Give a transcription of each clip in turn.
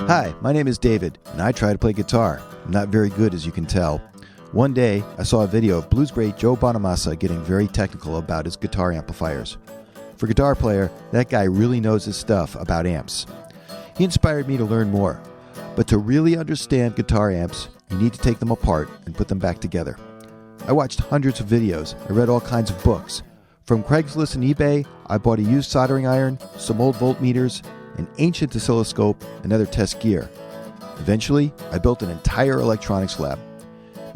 Hi, my name is David, and I try to play guitar. I'm not very good, as you can tell. One day, I saw a video of blues great Joe Bonamassa getting very technical about his guitar amplifiers. For a guitar player, that guy really knows his stuff about amps. He inspired me to learn more. But to really understand guitar amps, you need to take them apart and put them back together. I watched hundreds of videos. I read all kinds of books. From Craigslist and eBay, I bought a used soldering iron, some old voltmeters, an ancient oscilloscope, and other test gear. Eventually, I built an entire electronics lab.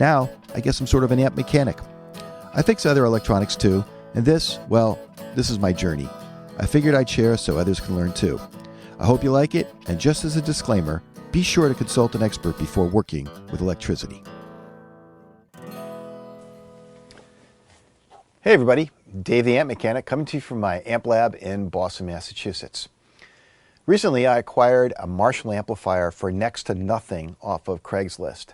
Now, I guess I'm sort of an amp mechanic. I fix other electronics too, and this is my journey. I figured I'd share so others can learn too. I hope you like it, and just as a disclaimer, be sure to consult an expert before working with electricity. Hey everybody, Dave the Amp Mechanic coming to you from my amp lab in Boston, Massachusetts. Recently I acquired a Marshall amplifier for next to nothing off of Craigslist.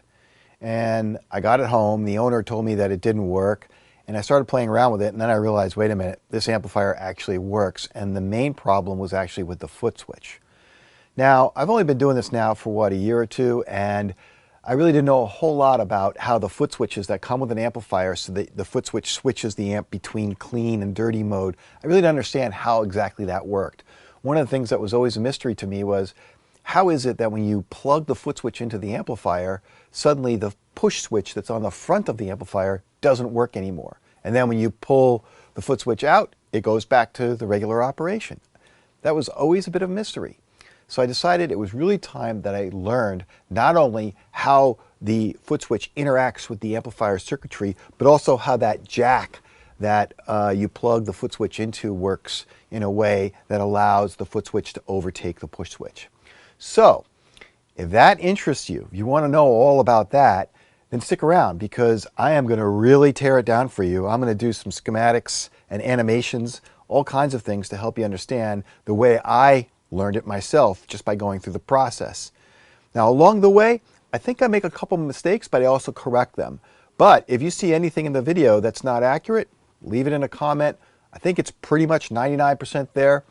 And I got it home, the owner told me that it didn't work, and I started playing around with it, and then I realized, wait a minute, this amplifier actually works, and the main problem was actually with the Footswitch. Now, I've only been doing this now for a year or two, and I really didn't know a whole lot about how the Footswitches that come with an amplifier, so the Footswitch switches the amp between clean and dirty mode. I really didn't understand how exactly that worked. One of the things that was always a mystery to me was, how is it that when you plug the Footswitch into the amplifier, suddenly the push switch that's on the front of the amplifier doesn't work anymore? And then when you pull the Footswitch out, it goes back to the regular operation. That was always a bit of a mystery. So I decided it was really time that I learned not only how the Footswitch interacts with the amplifier circuitry, but also how that jack that you plug the Footswitch into works in a way that allows the Footswitch to overtake the push switch. So, if that interests you, if you want to know all about that, then stick around because I am going to really tear it down for you. I'm going to do some schematics and animations, all kinds of things to help you understand the way I learned it myself just by going through the process. Now, along the way, I think I make a couple mistakes, but I also correct them. But if you see anything in the video that's not accurate, leave it in a comment. I think it's pretty much 99% there.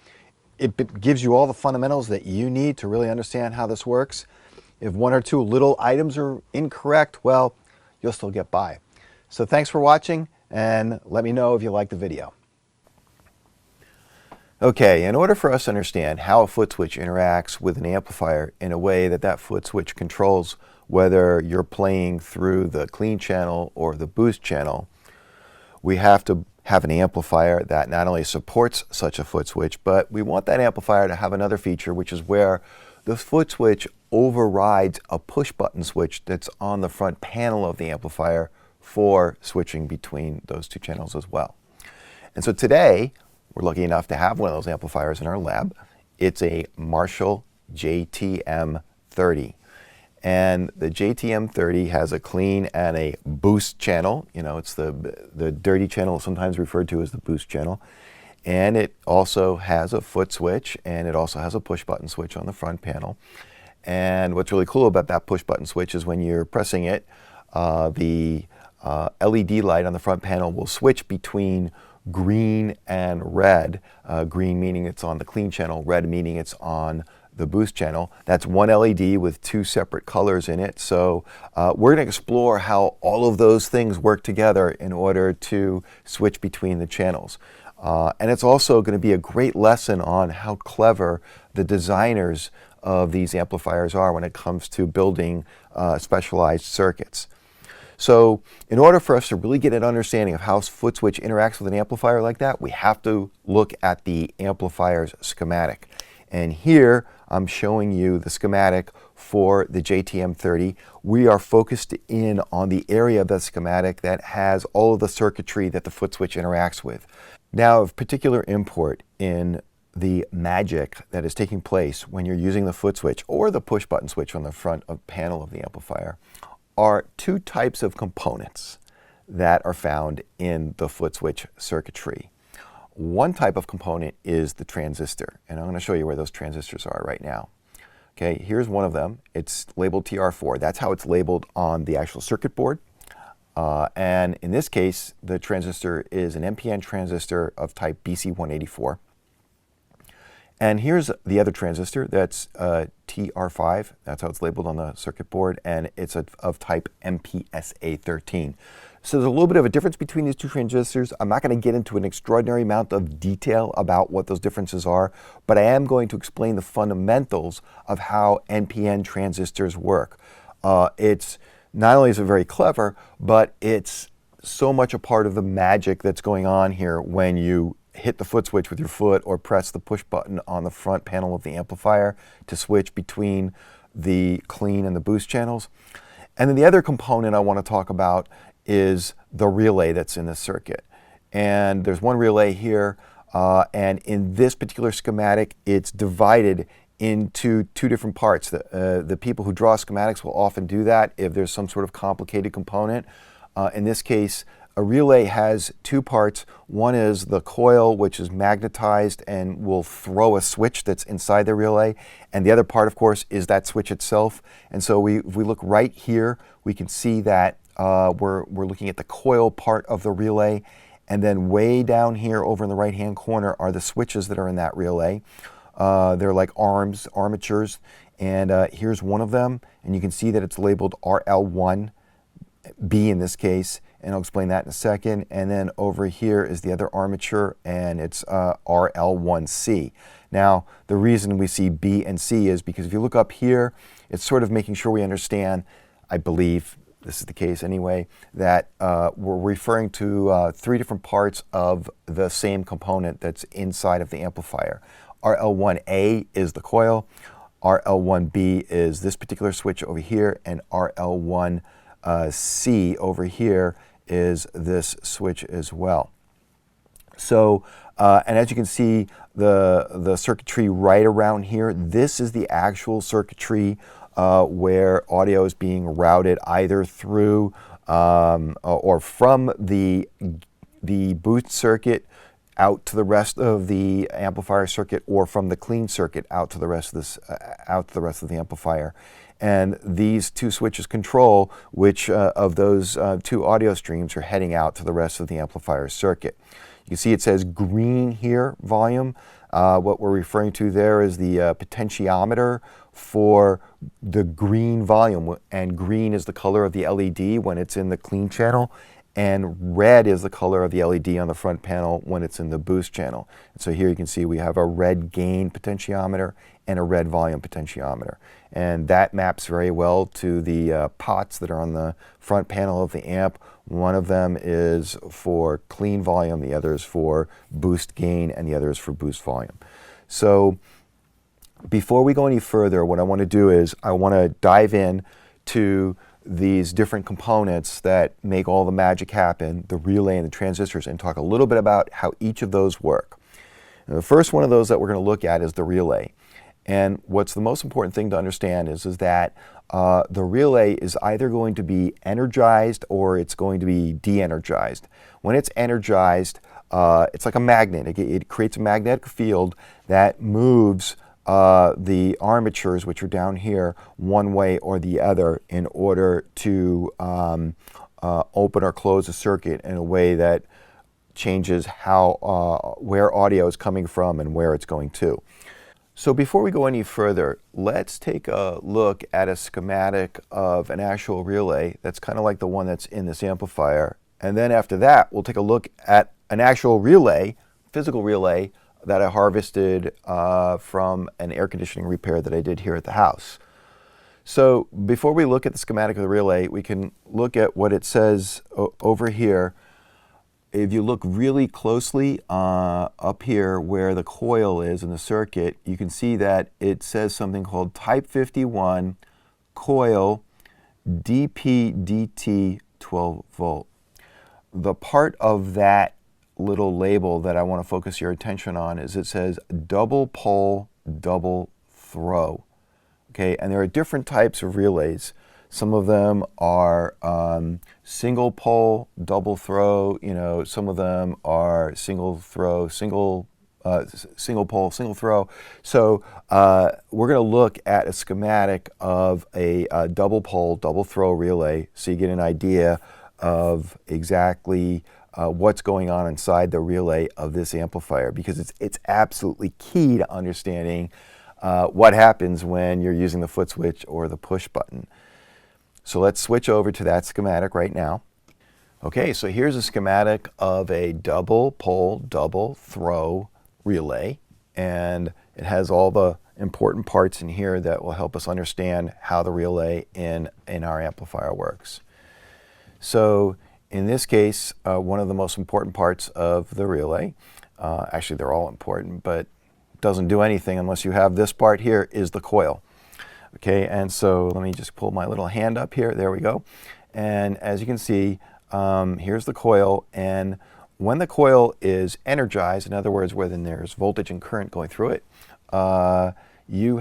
It gives you all the fundamentals that you need to really understand how this works. If one or two little items are incorrect, well, you'll still get by. So thanks for watching, and let me know if you like the video. Okay, in order for us to understand how a Footswitch interacts with an amplifier in a way that that Footswitch controls whether you're playing through the clean channel or the boost channel, we have to have an amplifier that not only supports such a Footswitch, but we want that amplifier to have another feature, which is where the Footswitch overrides a push button switch that's on the front panel of the amplifier for switching between those two channels as well. And so today, we're lucky enough to have one of those amplifiers in our lab. It's a Marshall JTM30. And the JTM30 has a clean and a boost channel. You know, it's the dirty channel, sometimes referred to as the boost channel. And it also has a Footswitch, and it also has a push button switch on the front panel. And what's really cool about that push button switch is when you're pressing it, the LED light on the front panel will switch between green and red. Green meaning it's on the clean channel, red meaning it's on the boost channel. That's one LED with two separate colors in it. So we're going to explore how all of those things work together in order to switch between the channels. And it's also going to be a great lesson on how clever the designers of these amplifiers are when it comes to building specialized circuits. So in order for us to really get an understanding of how Footswitch interacts with an amplifier like that, we have to look at the amplifier's schematic. And here I'm showing you the schematic for the JTM30. We are focused in on the area of the schematic that has all of the circuitry that the Footswitch interacts with. Now, of particular import in the magic that is taking place when you're using the Footswitch or the push button switch on the front panel of the amplifier are two types of components that are found in the Footswitch circuitry. One type of component is the transistor, and I'm going to show you where those transistors are right now. Okay, here's one of them. It's labeled TR4. That's how it's labeled on the actual circuit board. And in this case, the transistor is an NPN transistor of type BC184. And here's the other transistor, that's TR5, that's how it's labeled on the circuit board, and it's of type MPSA13. So there's a little bit of a difference between these two transistors. I'm not going to get into an extraordinary amount of detail about what those differences are, but I am going to explain the fundamentals of how NPN transistors work. It's not only is it very clever, but it's so much a part of the magic that's going on here when you hit the foot switch with your foot or press the push button on the front panel of the amplifier to switch between the clean and the boost channels. And then the other component I want to talk about is the relay that's in the circuit. And there's one relay here, and in this particular schematic, it's divided into two different parts. The people who draw schematics will often do that if there's some sort of complicated component. In this case, a relay has two parts. One is the coil, which is magnetized and will throw a switch that's inside the relay. And the other part, of course, is that switch itself. And so if we look right here, we can see that we're looking at the coil part of the relay. And then way down here over in the right-hand corner are the switches that are in that relay. They're like armatures. And here's one of them. And you can see that it's labeled RL1B in this case. And I'll explain that in a second. And then over here is the other armature, and it's RL1C. Now, the reason we see B and C is because if you look up here, it's sort of making sure we understand, I believe, this is the case anyway, that we're referring to three different parts of the same component that's inside of the amplifier. RL1A is the coil, RL1B is this particular switch over here, and RL1C over here is this switch as well. So, and as you can see, the circuitry right around here, this is the actual circuitry where audio is being routed either through or from the boost circuit out to the rest of the amplifier circuit, or from the clean circuit out to the rest of this out to the rest of the amplifier. And these two switches control which of those two audio streams are heading out to the rest of the amplifier circuit. You can see it says green here, volume. What we're referring to there is the potentiometer for the green volume, and green is the color of the LED when it's in the clean channel, and red is the color of the LED on the front panel when it's in the boost channel. And so here you can see we have a red gain potentiometer and a red volume potentiometer. And that maps very well to the pots that are on the front panel of the amp. One of them is for clean volume, the other is for boost gain, and the other is for boost volume. So before we go any further, what I want to do is I want to dive in to these different components that make all the magic happen, the relay and the transistors, and talk a little bit about how each of those work. And the first one of those that we're going to look at is the relay. And what's the most important thing to understand is that the relay is either going to be energized or it's going to be de-energized. When it's energized, it's like a magnet. It creates a magnetic field that moves the armatures, which are down here, one way or the other in order to open or close a circuit in a way that changes how where audio is coming from and where it's going to. So before we go any further, let's take a look at a schematic of an actual relay that's kind of like the one that's in this amplifier. And then after that, we'll take a look at an actual relay, physical relay, that I harvested from an air conditioning repair that I did here at the house. So before we look at the schematic of the relay, we can look at what it says over here. If you look really closely up here where the coil is in the circuit, you can see that it says something called Type 51 coil DP-DT 12 volt. The part of that little label that I want to focus your attention on is it says double pole, double throw. Okay, and there are different types of relays. Some of them are single pole, double throw. You know, some of them are single throw, single pole, single throw. So we're going to look at a schematic of a double pole, double throw relay, so you get an idea of exactly what's going on inside the relay of this amplifier, because it's absolutely key to understanding what happens when you're using the foot switch or the push button. So let's switch over to that schematic right now. Okay, so here's a schematic of a double pole, double throw relay, and it has all the important parts in here that will help us understand how the relay in our amplifier works. So in this case, one of the most important parts of the relay, actually they're all important, but doesn't do anything unless you have this part here, is the coil. Okay, and so let me just pull my little hand up here. There we go. And as you can see, here's the coil, and when the coil is energized, in other words, when there's voltage and current going through it, you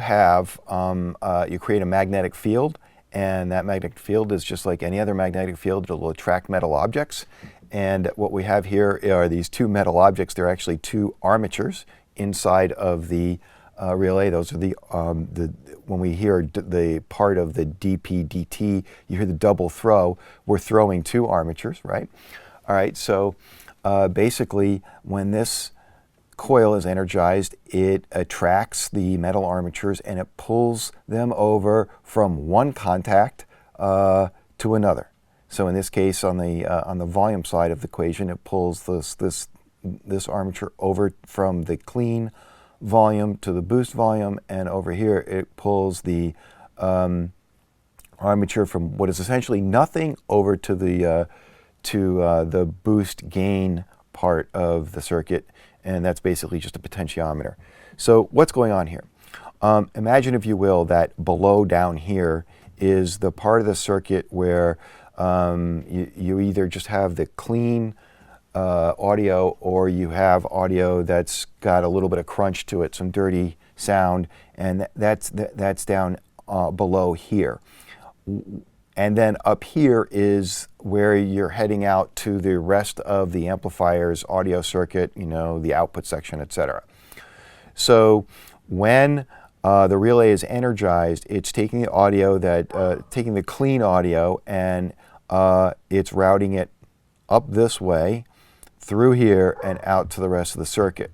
create a magnetic field, and that magnetic field is just like any other magnetic field. It'll attract metal objects, and what we have here are these two metal objects. They're actually two armatures inside of the relay. Those are when we hear the part of the dp dt, you hear the double throw. We're throwing two armatures, right? All right, so basically when this coil is energized, it attracts the metal armatures and it pulls them over from one contact to another. So in this case, on the volume side of the equation, it pulls this armature over from the clean volume to the boost volume, and over here it pulls the armature from what is essentially nothing over to the boost gain part of the circuit, and that's basically just a potentiometer. So what's going on here? Imagine, if you will, that below down here is the part of the circuit where you either just have the clean audio, or you have audio that's got a little bit of crunch to it, some dirty sound, and that's down below here. And then up here is where you're heading out to the rest of the amplifier's audio circuit, the output section, etc. So when the relay is energized, it's taking the audio taking the clean audio, and it's routing it up this way, through here, and out to the rest of the circuit.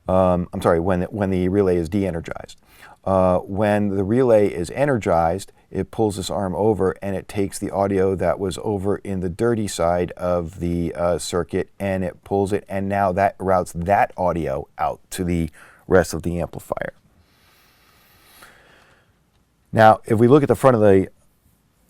I'm sorry, when the relay is de-energized. When the relay is energized, it pulls this arm over and it takes the audio that was over in the dirty side of the circuit, and it pulls it, and now that routes that audio out to the rest of the amplifier. Now, if we look at the front of the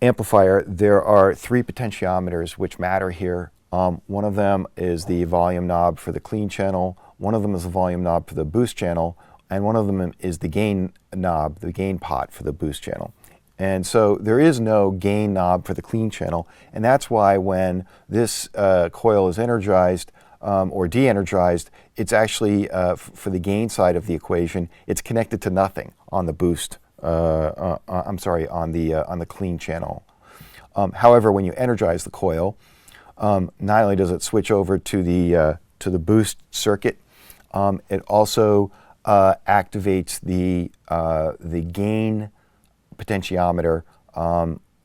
amplifier, there are three potentiometers which matter here. One of them is the volume knob for the clean channel, one of them is the volume knob for the boost channel, and one of them is the gain knob, the gain pot for the boost channel. And so there is no gain knob for the clean channel, and that's why when this coil is energized or de-energized, it's actually, for the gain side of the equation, it's connected to nothing on the boost, on the clean channel. However, when you energize the coil, not only does it switch over to the boost circuit, it also activates the gain potentiometer,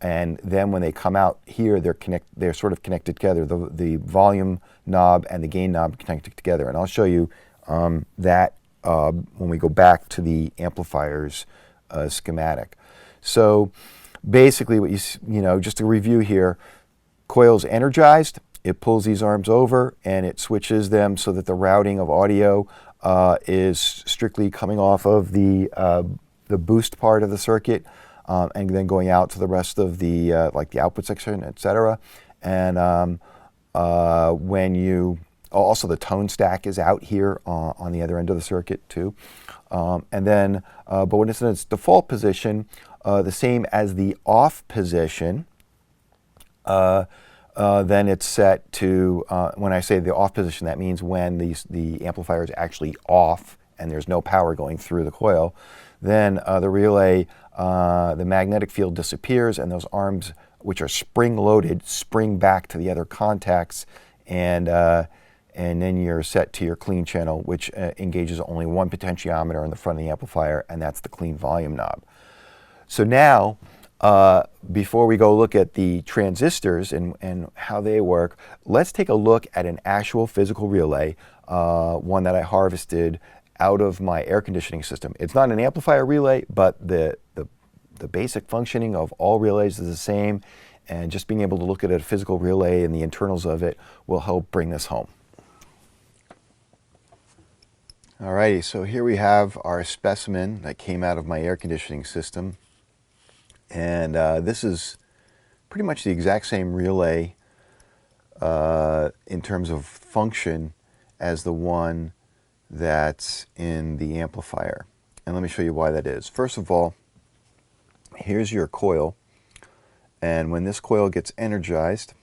and then when they come out here, they're sort of connected together. The volume knob and the gain knob connected together, and I'll show you that when we go back to the amplifier's schematic. So basically, what just to review here. Coil's energized, it pulls these arms over and it switches them so that the routing of audio is strictly coming off of the boost part of the circuit, and then going out to the rest of the like the output section, etc. And also the tone stack is out here on the other end of the circuit too. And then, but when it's in its default position, the same as the off position, then it's set to, when I say the off position, that means when the amplifier is actually off and there's no power going through the coil. Then the relay, the magnetic field disappears, and those arms, which are spring-loaded, spring back to the other contacts, and then you're set to your clean channel, which engages only one potentiometer in the front of the amplifier, and that's the clean volume knob. So now, before we go look at the transistors and how they work, let's take a look at an actual physical relay, one that I harvested out of my air conditioning system. It's not an amplifier relay, but the basic functioning of all relays is the same, and just being able to look at a physical relay and the internals of it will help bring this home. Alrighty, so here we have our specimen that came out of my air conditioning system. And this is pretty much the exact same relay in terms of function as the one that's in the amplifier. And let me show you why that is. First of all, here's your coil. And when this coil gets energized,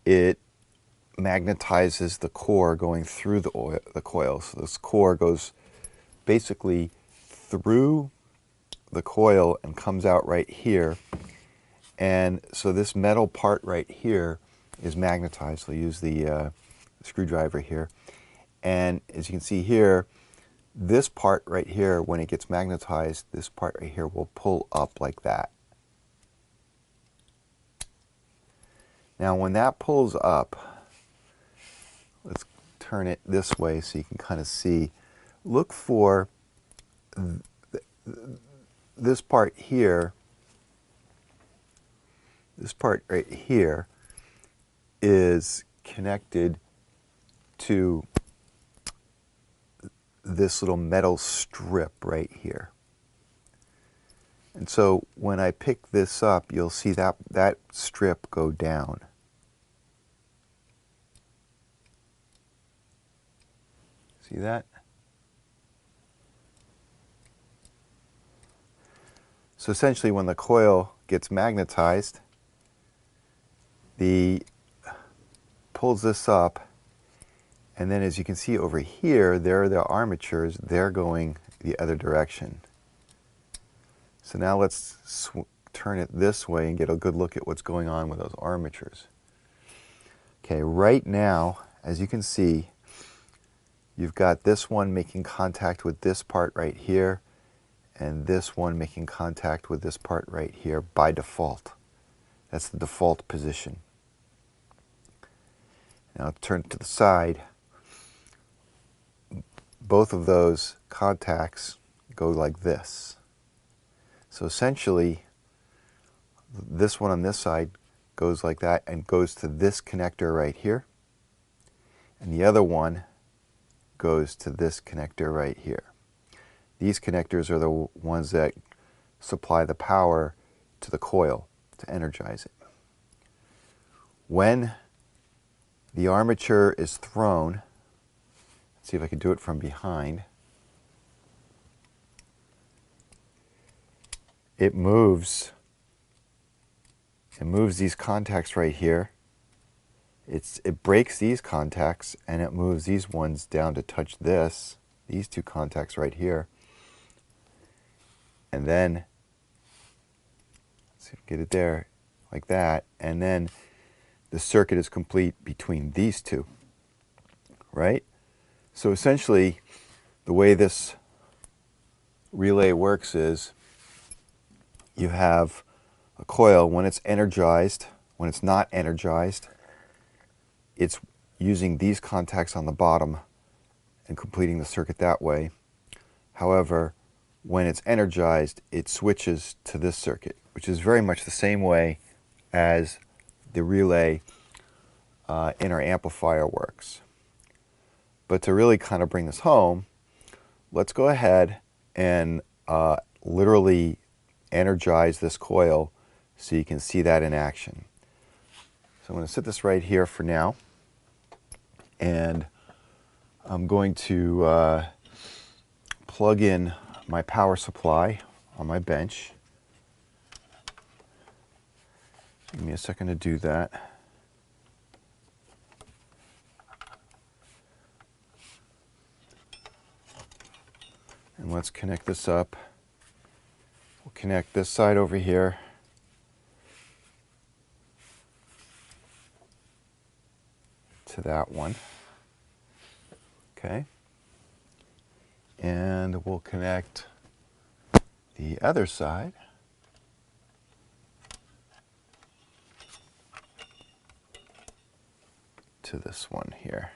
it magnetizes the core going through the coil. So this core goes basically through the coil and comes out right here. And so this metal part right here is magnetized. So use the screwdriver here. And as you can see here, this part right here, when it gets magnetized, this part right here will pull up like that. Now when that pulls up, let's turn it this way so you can kind of see. Look for this part here. This part right here is connected to this little metal strip right here. And so when I pick this up, you'll see that strip go down. See that? So essentially when the coil gets magnetized, pulls this up, and then as you can see over here, there are the armatures. They're going the other direction. So now let's turn it this way and get a good look at what's going on with those armatures. Okay, right now, as you can see, you've got this one making contact with this part right here, and this one making contact with this part right here by default. That's the default position. Now turn to the side. Both of those contacts go like this. So essentially, this one on this side goes like that and goes to this connector right here. And the other one goes to this connector right here. These connectors are the ones that supply the power to the coil to energize it. When the armature is thrown, let's see if I can do it from behind, it moves these contacts right here. It breaks these contacts and it moves these ones down to touch these two contacts right here. And then, let's see if we can get it there, like that. And then the circuit is complete between these two, right? So essentially, the way this relay works is you have a coil. When it's energized, when it's not energized, it's using these contacts on the bottom and completing the circuit that way. However, when it's energized, it switches to this circuit, which is very much the same way as the relay in our amplifier works. But to really kind of bring this home, let's go ahead and literally energize this coil so you can see that in action. So I'm going to set this right here for now, and I'm going to plug in my power supply on my bench. Give me a second to do that. And let's connect this up. We'll connect this side over here. To that one. Okay. And we'll connect the other side to this one here.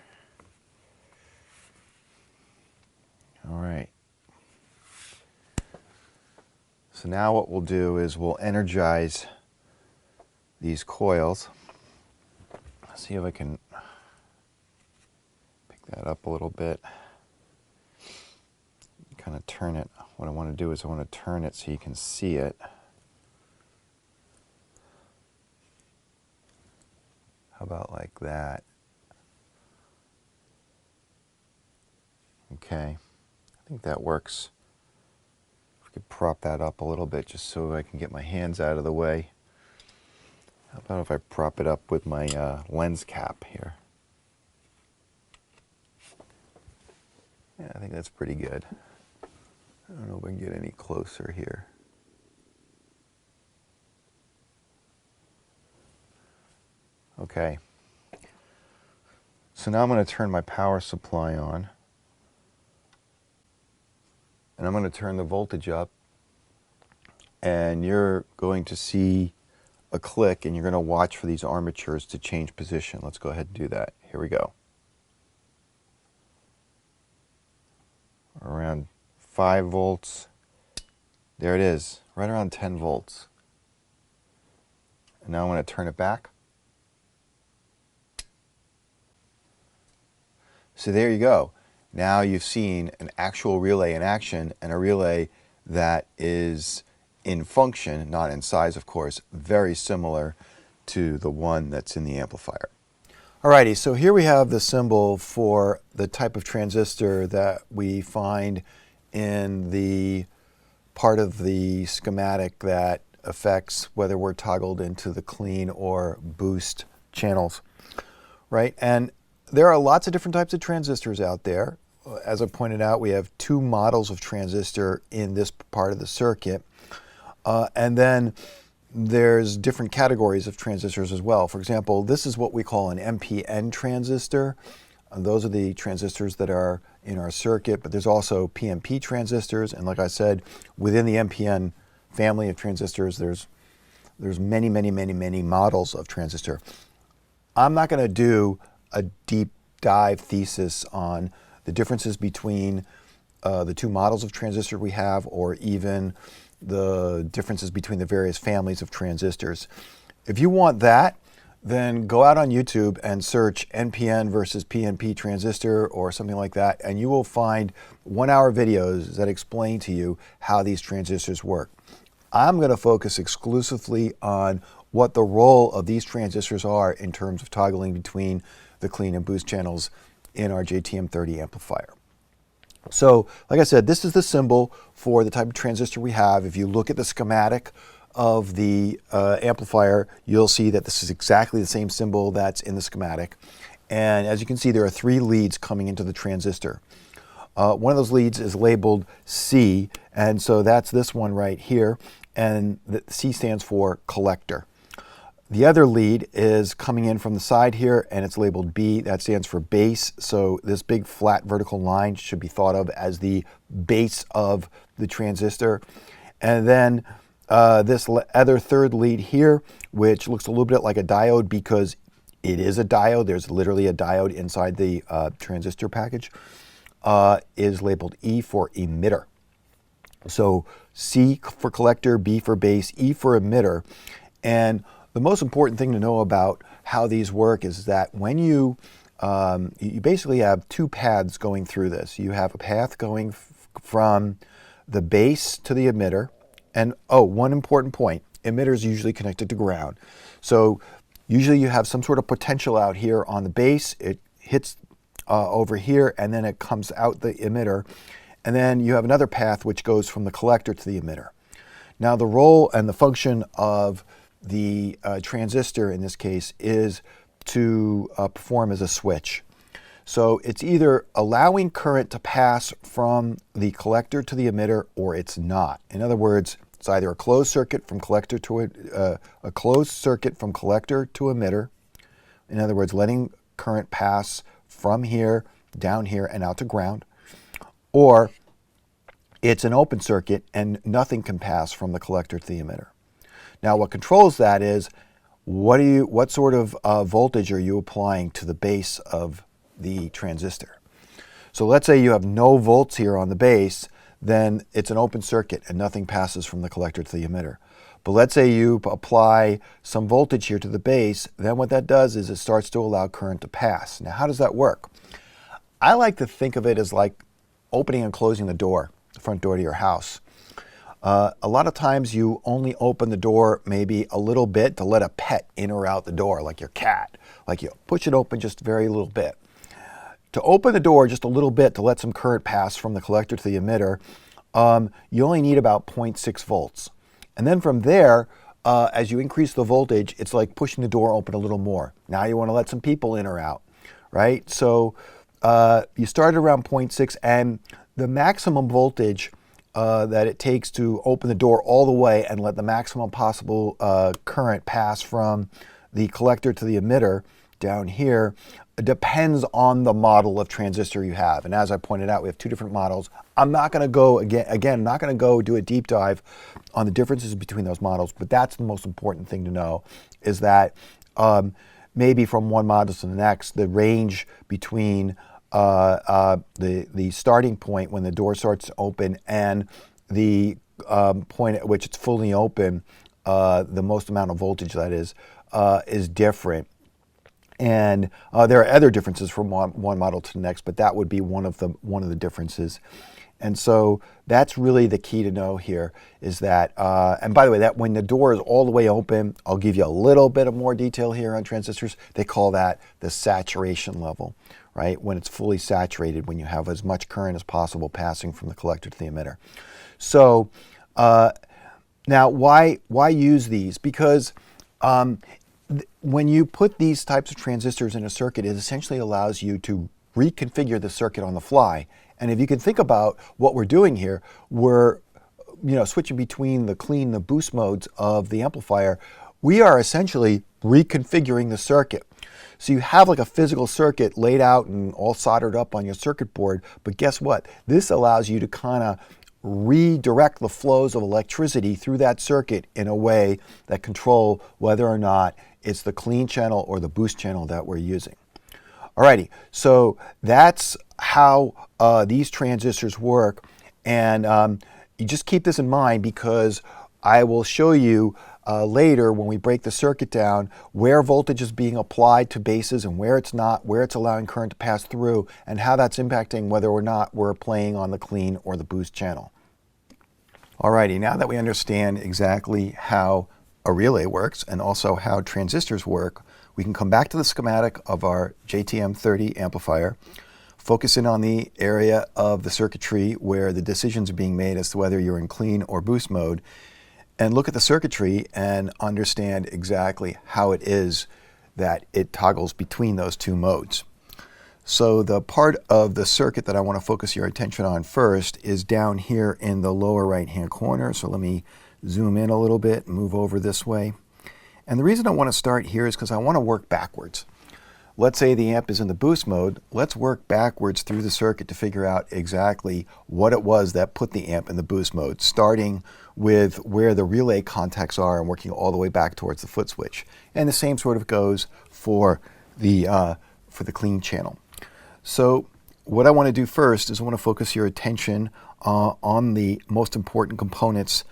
All right. So now what we'll do is we'll energize these coils. Let's see if I can pick that up a little bit. Kind of turn it. What I want to do is I want to turn it so you can see it. How about like that? Okay, I think that works. If we could prop that up a little bit just so I can get my hands out of the way. How about if I prop it up with my lens cap here? Yeah, I think that's pretty good. I don't know if I can get any closer here. Okay. So now I'm going to turn my power supply on. And I'm going to turn the voltage up. And you're going to see a click, and you're going to watch for these armatures to change position. Let's go ahead and do that. Here we go. Around 5 volts. There it is, right around 10 volts. And now I'm going to turn it back. So there you go. Now you've seen an actual relay in action, and a relay that is in function, not in size of course, very similar to the one that's in the amplifier. Alrighty, so here we have the symbol for the type of transistor that we find in the part of the schematic that affects whether we're toggled into the clean or boost channels, right? And there are lots of different types of transistors out there. As I pointed out, we have 2 models of transistor in this part of the circuit. And then there's different categories of transistors as well. For example, this is what we call an NPN transistor. Those are the transistors that are in our circuit, but there's also PNP transistors. And like I said, within the NPN family of transistors, there's many, many, many, many models of transistor. I'm not going to do a deep dive thesis on the differences between the 2 models of transistor we have, or even the differences between the various families of transistors. If you want that, then go out on YouTube and search NPN versus PNP transistor or something like that, and you will find 1-hour videos that explain to you how these transistors work. I'm going to focus exclusively on what the role of these transistors are in terms of toggling between the clean and boost channels in our JTM30 amplifier. So, like I said, this is the symbol for the type of transistor we have. If you look at the schematic of the amplifier, you'll see that this is exactly the same symbol that's in the schematic. And as you can see, there are 3 leads coming into the transistor. One of those leads is labeled C, and so that's this one right here, and the C stands for collector. The other lead is coming in from the side here, and it's labeled B. That stands for base. So this big flat vertical line should be thought of as the base of the transistor. And then this other third lead here, which looks a little bit like a diode because it is a diode. There's literally a diode inside the transistor package, is labeled E for emitter. So C for collector, B for base, E for emitter. And the most important thing to know about how these work is that when you basically have 2 paths going through this. You have a path going from the base to the emitter. And one important point, emitter is usually connected to ground. So usually you have some sort of potential out here on the base. It hits over here, and then it comes out the emitter. And then you have another path which goes from the collector to the emitter. Now the role and the function of the transistor in this case is to perform as a switch. So it's either allowing current to pass from the collector to the emitter, or it's not. In other words, it's either a closed circuit from collector to a closed circuit from collector to emitter. In other words, letting current pass from here down here and out to ground, or it's an open circuit and nothing can pass from the collector to the emitter. Now what controls that is what sort of voltage are you applying to the base of the transistor? So let's say you have no volts here on the base, then it's an open circuit and nothing passes from the collector to the emitter. But let's say you apply some voltage here to the base, then what that does is it starts to allow current to pass. Now, how does that work? I like to think of it as like opening and closing the door, the front door to your house. A lot of times you only open the door maybe a little bit to let a pet in or out the door, like your cat. Like you push it open just very little bit. To open the door just a little bit to let some current pass from the collector to the emitter, you only need about 0.6 volts. And then from there, as you increase the voltage, it's like pushing the door open a little more. Now you want to let some people in or out, right? So you start around 0.6, and the maximum voltage that it takes to open the door all the way and let the maximum possible current pass from the collector to the emitter down here depends on the model of transistor you have. And as I pointed out, we have two different models. I'm not going to go, again, not going to go do a deep dive on the differences between those models, but that's the most important thing to know, is that maybe from one model to the next, the range between the starting point when the door starts to open and the point at which it's fully open, the most amount of voltage that is different. And there are other differences from one model to the next, but that would be one of the differences. And so that's really the key to know here, is that, and by the way, that when the door is all the way open, I'll give you a little bit of more detail here on transistors. They call that the saturation level, right? When it's fully saturated, when you have as much current as possible passing from the collector to the emitter. So now why use these? Because when you put these types of transistors in a circuit, it essentially allows you to reconfigure the circuit on the fly. And if you can think about what we're doing here, we're switching between the clean and the boost modes of the amplifier. We are essentially reconfiguring the circuit. So you have like a physical circuit laid out and all soldered up on your circuit board, but guess what? This allows you to kind of redirect the flows of electricity through that circuit in a way that control whether or not it's the clean channel or the boost channel that we're using. Alrighty, so that's how these transistors work, and you just keep this in mind, because I will show you later when we break the circuit down where voltage is being applied to bases and where it's not, where it's allowing current to pass through, and how that's impacting whether or not we're playing on the clean or the boost channel. Alrighty, now that we understand exactly how a relay works and also how transistors work, we can come back to the schematic of our JTM30 amplifier, focus in on the area of the circuitry where the decisions are being made as to whether you're in clean or boost mode, and look at the circuitry and understand exactly how it is that it toggles between those two modes. So the part of the circuit that I want to focus your attention on first is down here in the lower right hand corner. So let me zoom in a little bit, move over this way. And the reason I want to start here is because I want to work backwards. Let's say the amp is in the boost mode. Let's work backwards through the circuit to figure out exactly what it was that put the amp in the boost mode, starting with where the relay contacts are and working all the way back towards the foot switch. And the same sort of goes for the clean channel. So what I want to do first is I want to focus your attention on the most important components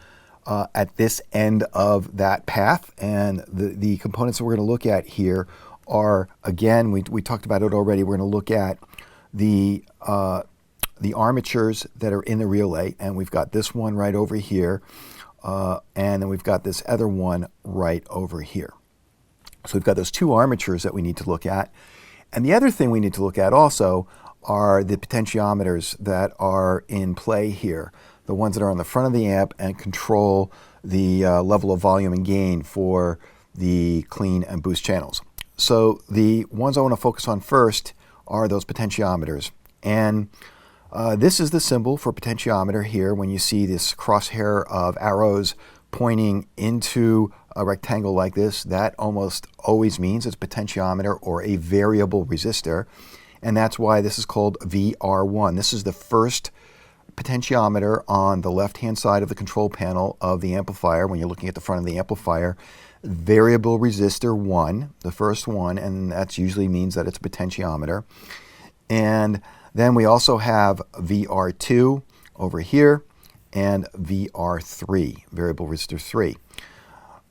at this end of that path. And the components that we're going to look at here are, again, we talked about it already. We're going to look at the armatures that are in the relay, and we've got this one right over here, and then we've got this other one right over here. So we've got those two armatures that we need to look at. And the other thing we need to look at also are the potentiometers that are in play here, the ones that are on the front of the amp and control the level of volume and gain for the clean and boost channels. So the ones I want to focus on first are those potentiometers. And this is the symbol for potentiometer here when you see this crosshair of arrows pointing into a rectangle like this. That almost always means it's potentiometer or a variable resistor. And that's why this is called VR1. This is the first potentiometer on the left-hand side of the control panel of the amplifier when you're looking at the front of the amplifier. Variable resistor 1, the first one, and that usually means that it's a potentiometer. And then we also have VR2 over here and VR3, variable resistor 3.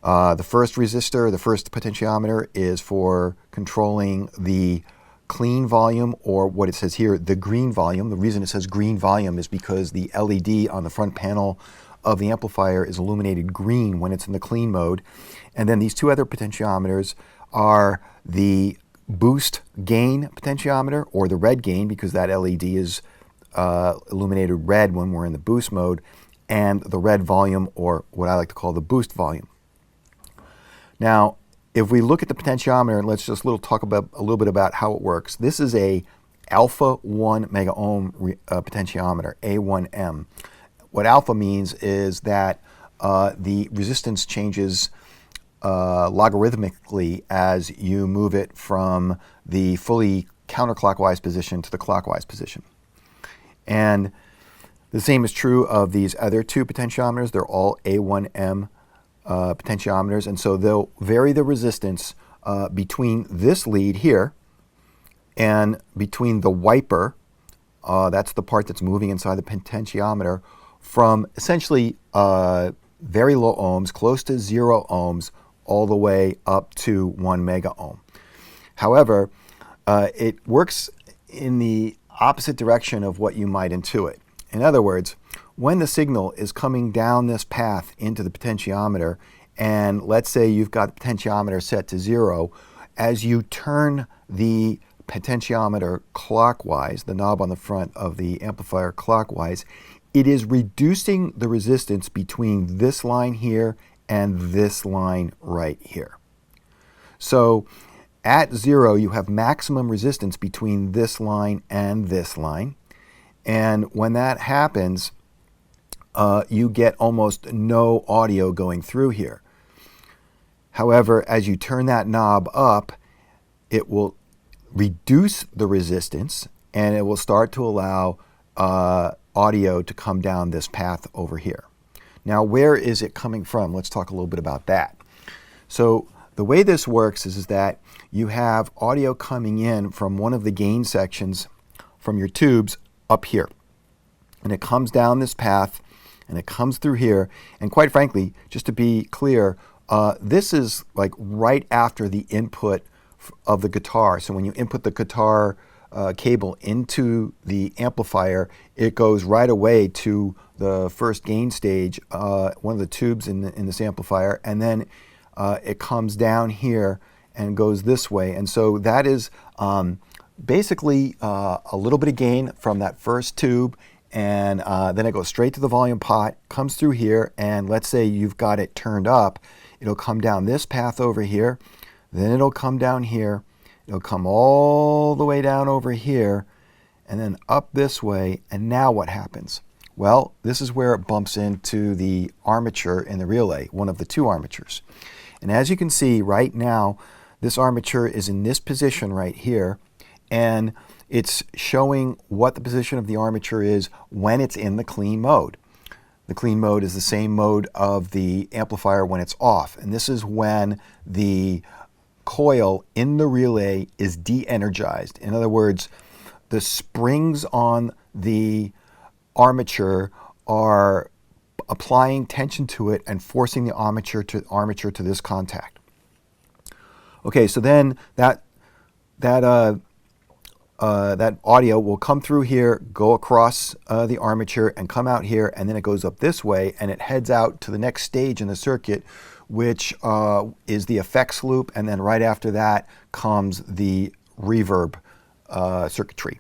The first resistor, the first potentiometer, is for controlling the clean volume, or what it says here, the green volume. The reason it says green volume is because the LED on the front panel of the amplifier is illuminated green when it's in the clean mode. And then these two other potentiometers are the boost gain potentiometer, or the red gain, because that LED is illuminated red when we're in the boost mode, and the red volume, or what I like to call the boost volume. Now, if we look at the potentiometer, and let's just talk about a little bit about how it works. This is a alpha 1 mega ohm potentiometer, A1M. What alpha means is that the resistance changes logarithmically as you move it from the fully counterclockwise position to the clockwise position. And the same is true of these other two potentiometers. They're all A1M potentiometers, and so they'll vary the resistance between this lead here and between the wiper, that's the part that's moving inside the potentiometer, from essentially very low ohms, close to 0 ohms, all the way up to 1 mega ohm. However, it works in the opposite direction of what you might intuit. In other words, when the signal is coming down this path into the potentiometer, and let's say you've got the potentiometer set to 0, as you turn the potentiometer clockwise, the knob on the front of the amplifier clockwise, it is reducing the resistance between this line here and this line right here. So at 0, you have maximum resistance between this line and this line. And when that happens, you get almost no audio going through here. However, as you turn that knob up, it will reduce the resistance, and it will start to allow audio to come down this path over here. Now, where is it coming from? Let's talk a little bit about that. So the way this works is that you have audio coming in from one of the gain sections from your tubes up here. And it comes down this path, and it comes through here. And quite frankly, just to be clear, this is like right after the input of the guitar. So when you input the guitar cable into the amplifier, it goes right away to the first gain stage, one of the tubes in this amplifier, and then it comes down here and goes this way. And so that is basically a little bit of gain from that first tube, and then it goes straight to the volume pot, comes through here, and let's say you've got it turned up, it'll come down this path over here, then it'll come down here, it'll come all the way down over here, and then up this way. And now what happens? Well, this is where it bumps into the armature in the relay, one of the two armatures. And as you can see right now, this armature is in this position right here, and it's showing what the position of the armature is when it's in the clean mode. The clean mode is the same mode of the amplifier when it's off, and this is when the coil in the relay is de-energized. In other words, the springs on the armature are applying tension to it and forcing the armature to this contact. Okay, so then that audio will come through here, go across the armature, and come out here, and then it goes up this way, and it heads out to the next stage in the circuit, which is the effects loop, and then right after that comes the reverb circuitry.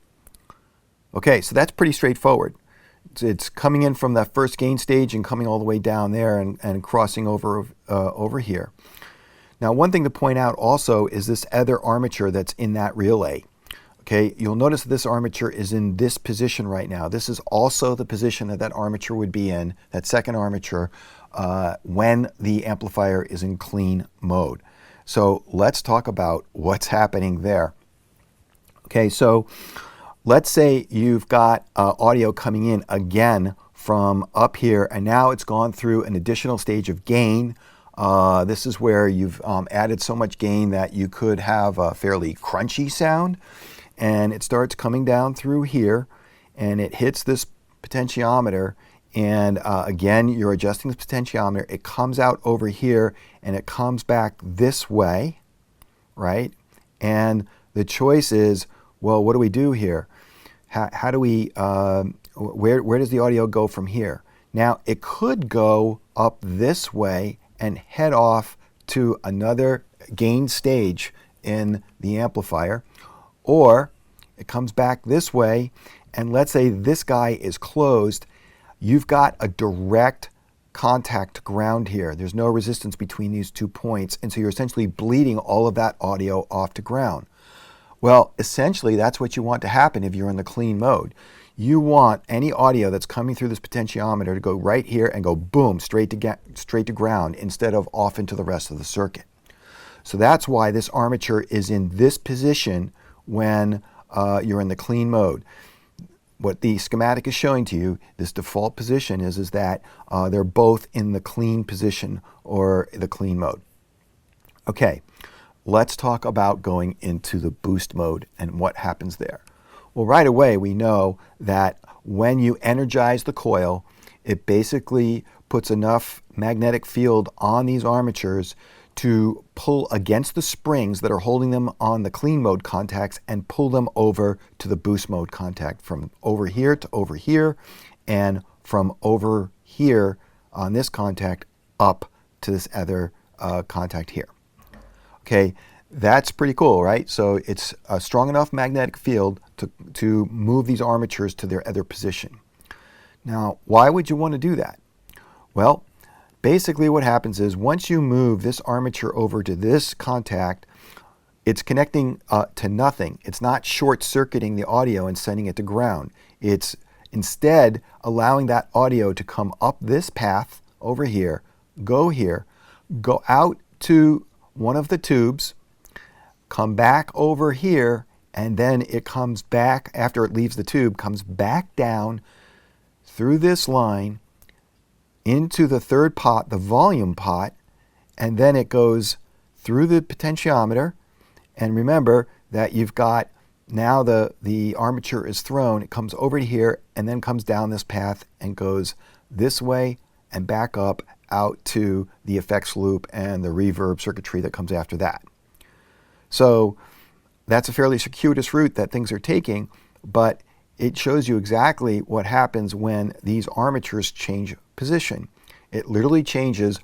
Okay, so that's pretty straightforward. It's coming in from that first gain stage and coming all the way down there and crossing over here. Now, one thing to point out also is this other armature that's in that relay. Okay, you'll notice this armature is in this position right now. This is also the position that armature would be in, that second armature, when the amplifier is in clean mode. So let's talk about what's happening there. Okay, so let's say you've got audio coming in again from up here, and now it's gone through an additional stage of gain. This is where you've added so much gain that you could have a fairly crunchy sound, and it starts coming down through here, and it hits this potentiometer, and again, you're adjusting the potentiometer. It comes out over here, and it comes back this way, right? And the choice is, well, what do we do here? How do we, where does the audio go from here? Now, it could go up this way and head off to another gain stage in the amplifier, or it comes back this way, and let's say this guy is closed. You've got a direct contact to ground here. There's no resistance between these 2 points, and so you're essentially bleeding all of that audio off to ground. Well, essentially, that's what you want to happen if you're in the clean mode. You want any audio that's coming through this potentiometer to go right here and go boom, straight to ground instead of off into the rest of the circuit. So that's why this armature is in this position when you're in the clean mode. What the schematic is showing to you, this default position is that they're both in the clean position or the clean mode. Okay, let's talk about going into the boost mode and what happens there. Well, right away we know that when you energize the coil, it basically puts enough magnetic field on these armatures to pull against the springs that are holding them on the clean mode contacts and pull them over to the boost mode contact, from over here to over here, and from over here on this contact up to this other contact here. Okay, that's pretty cool, right? So it's a strong enough magnetic field to move these armatures to their other position. Now, why would you want to do that? Well, basically what happens is once you move this armature over to this contact, it's connecting to nothing. It's not short-circuiting the audio and sending it to ground. It's instead allowing that audio to come up this path over here, go out to one of the tubes, come back over here, and then it comes back, after it leaves the tube, comes back down through this line into the third pot, the volume pot, and then it goes through the potentiometer. And remember that you've got now the armature is thrown, it comes over to here and then comes down this path and goes this way and back up out to the effects loop and the reverb circuitry that comes after that. So that's a fairly circuitous route that things are taking, but it shows you exactly what happens when these armatures change position. It literally changes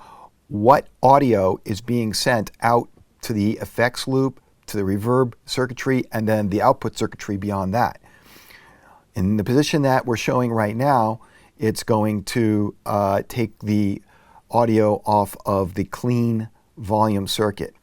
what audio is being sent out to the effects loop, to the reverb circuitry, and then the output circuitry beyond that. In the position that we're showing right now, it's going to take the audio off of the clean volume circuit.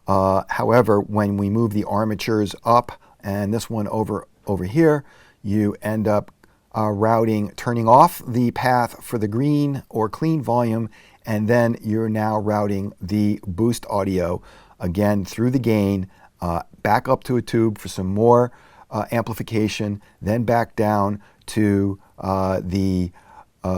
However, when we move the armatures up and this one over here, you end up turning off the path for the green or clean volume, and then you're now routing the boost audio again through the gain, back up to a tube for some more amplification, then back down to the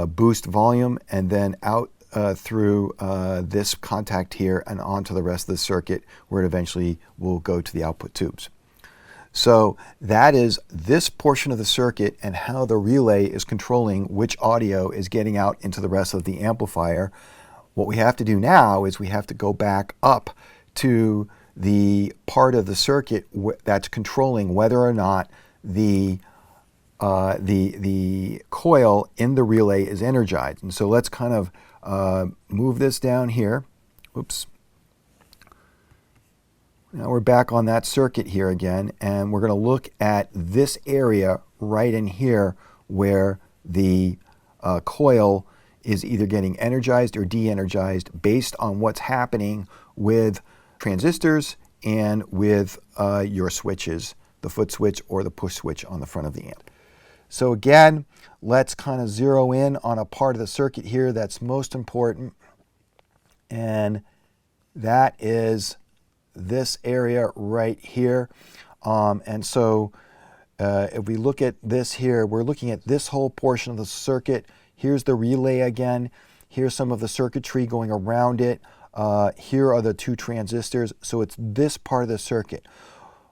boost volume, and then out through this contact here and onto the rest of the circuit, where it eventually will go to the output tubes. So that is this portion of the circuit and how the relay is controlling which audio is getting out into the rest of the amplifier. What we have to do now is we have to go back up to the part of the circuit that's controlling whether or not the coil in the relay is energized. And so let's kind of move this down here. Oops. Now we're back on that circuit here again, and we're going to look at this area right in here where the coil is either getting energized or de-energized based on what's happening with transistors and with your switches, the foot switch or the push switch on the front of the amp. So again, let's kind of zero in on a part of the circuit here that's most important, and that is this area right here. And so if we look at this here, we're looking at this whole portion of the circuit. Here's the relay again. Here's some of the circuitry going around it. Here are the two transistors. So it's this part of the circuit.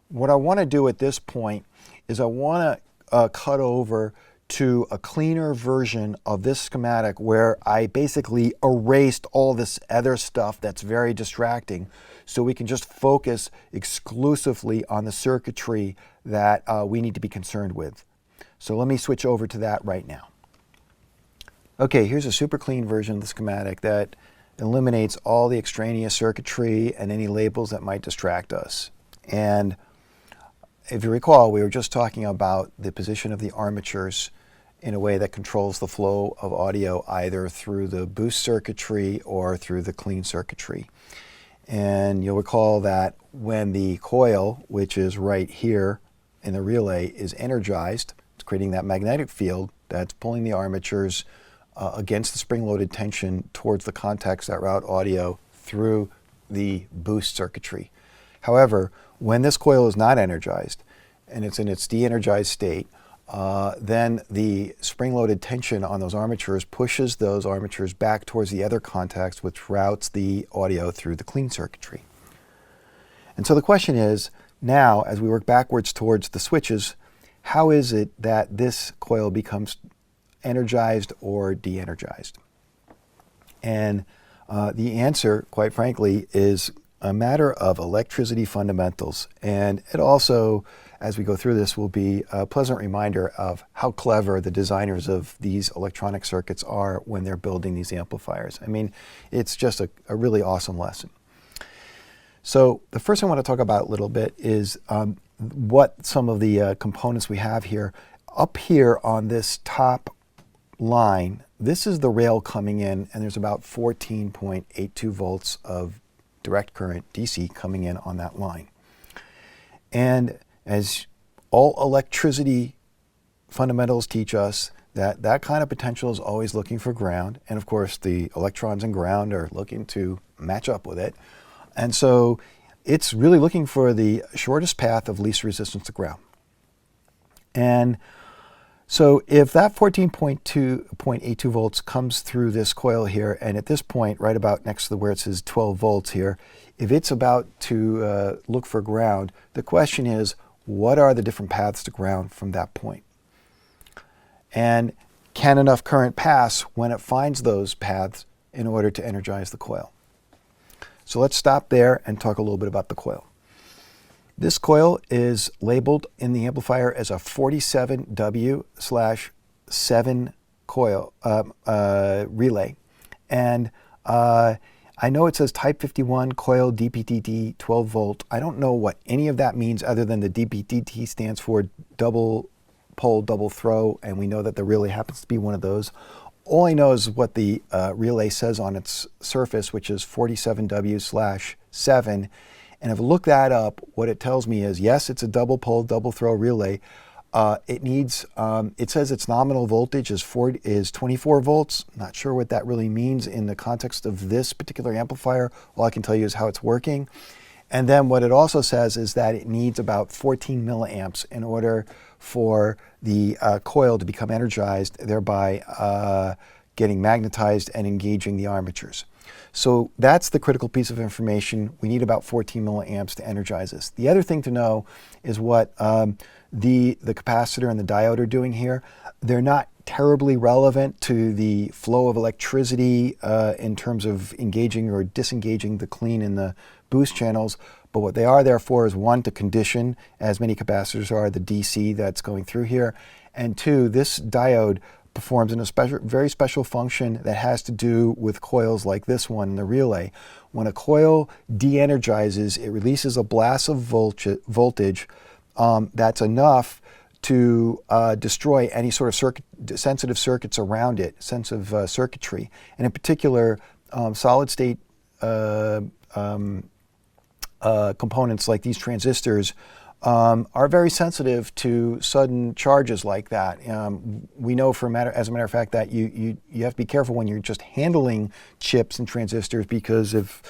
What I want to do at this point is I want to cut over to a cleaner version of this schematic where I basically erased all this other stuff that's very distracting, so we can just focus exclusively on the circuitry that we need to be concerned with. So let me switch over to that right now. Okay, here's a super clean version of the schematic that eliminates all the extraneous circuitry and any labels that might distract us. And if you recall, we were just talking about the position of the armatures in a way that controls the flow of audio either through the boost circuitry or through the clean circuitry. And you'll recall that when the coil, which is right here in the relay, is energized, it's creating that magnetic field that's pulling the armatures against the spring-loaded tension towards the contacts that route audio through the boost circuitry. However, when this coil is not energized and it's in its de-energized state, then the spring-loaded tension on those armatures pushes those armatures back towards the other contacts, which routes the audio through the clean circuitry. And so the question is, now as we work backwards towards the switches, how is it that this coil becomes energized or de-energized? And the answer, quite frankly, is a matter of electricity fundamentals. And it also, as we go through this, will be a pleasant reminder of how clever the designers of these electronic circuits are when they're building these amplifiers. I mean, it's just a really awesome lesson. So the first thing I want to talk about a little bit is what some of the components we have here. Up here on this top line, this is the rail coming in, and there's about 14.82 volts of direct current, DC, coming in on that line. And as all electricity fundamentals teach us, that that kind of potential is always looking for ground. And of course, the electrons in ground are looking to match up with it. And so it's really looking for the shortest path of least resistance to ground. And so if that 14.82 volts comes through this coil here, and at this point, right about next to where it says 12 volts here, if it's about to look for ground, the question is, what are the different paths to ground from that point? And can enough current pass when it finds those paths in order to energize the coil? So let's stop there and talk a little bit about the coil. This coil is labeled in the amplifier as a 47W/7 coil relay. And I know it says type 51 coil DPTT 12 volt. I don't know what any of that means other than the DPTT stands for double pole, double throw, and we know that the relay happens to be one of those. All I know is what the relay says on its surface, which is 47W/7. And if I look that up, what it tells me is, yes, it's a double pole, double throw relay. It says its nominal voltage is 24 volts. Not sure what that really means in the context of this particular amplifier. All I can tell you is how it's working. And then what it also says is that it needs about 14 milliamps in order for the coil to become energized, thereby getting magnetized and engaging the armatures. So that's the critical piece of information. We need about 14 milliamps to energize this. The other thing to know is what the capacitor and the diode are doing here. They're not terribly relevant to the flow of electricity in terms of engaging or disengaging the clean and the boost channels, but what they are there for is, one, to condition, as many capacitors are, the DC that's going through here, and two, this diode performs in a very special function that has to do with coils like this one in the relay. When a coil de-energizes, it releases a blast of voltage that's enough to destroy any sort of sensitive circuits around it, sensitive circuitry. And in particular, solid state components like these transistors are very sensitive to sudden charges like that. We know, as a matter of fact, that you have to be careful when you're just handling chips and transistors, because if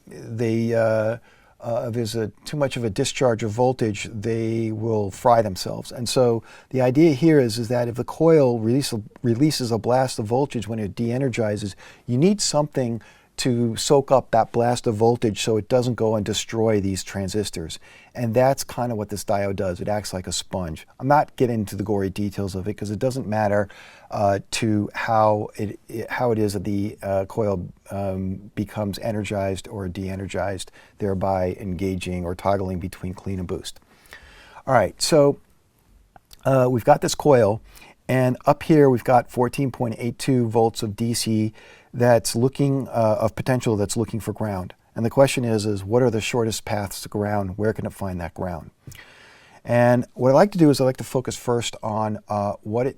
they too much of a discharge of voltage, they will fry themselves. And so the idea here is that if the coil releases a blast of voltage when it de-energizes, you need something to soak up that blast of voltage so it doesn't go and destroy these transistors. And that's kind of what this diode does. It acts like a sponge. I'm not getting into the gory details of it because it doesn't matter to how it is that the coil becomes energized or de-energized, thereby engaging or toggling between clean and boost. All right, so we've got this coil, and up here we've got 14.82 volts of DC that's looking of potential that's looking for ground. And the question is what are the shortest paths to ground? Where can it find that ground? And what I like to do is I like to focus first on what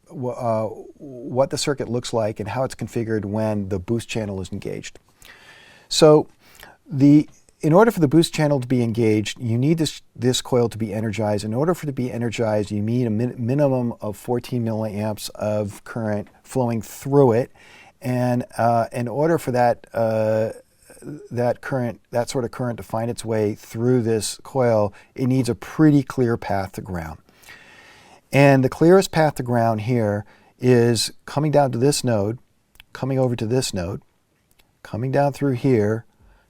the circuit looks like and how it's configured when the boost channel is engaged. So in order for the boost channel to be engaged, you need this coil to be energized. In order for it to be energized, you need a minimum of 14 milliamps of current flowing through it. And in order for that sort of current to find its way through this coil, it needs a pretty clear path to ground. And the clearest path to ground here is coming down to this node, coming over to this node, coming down through here,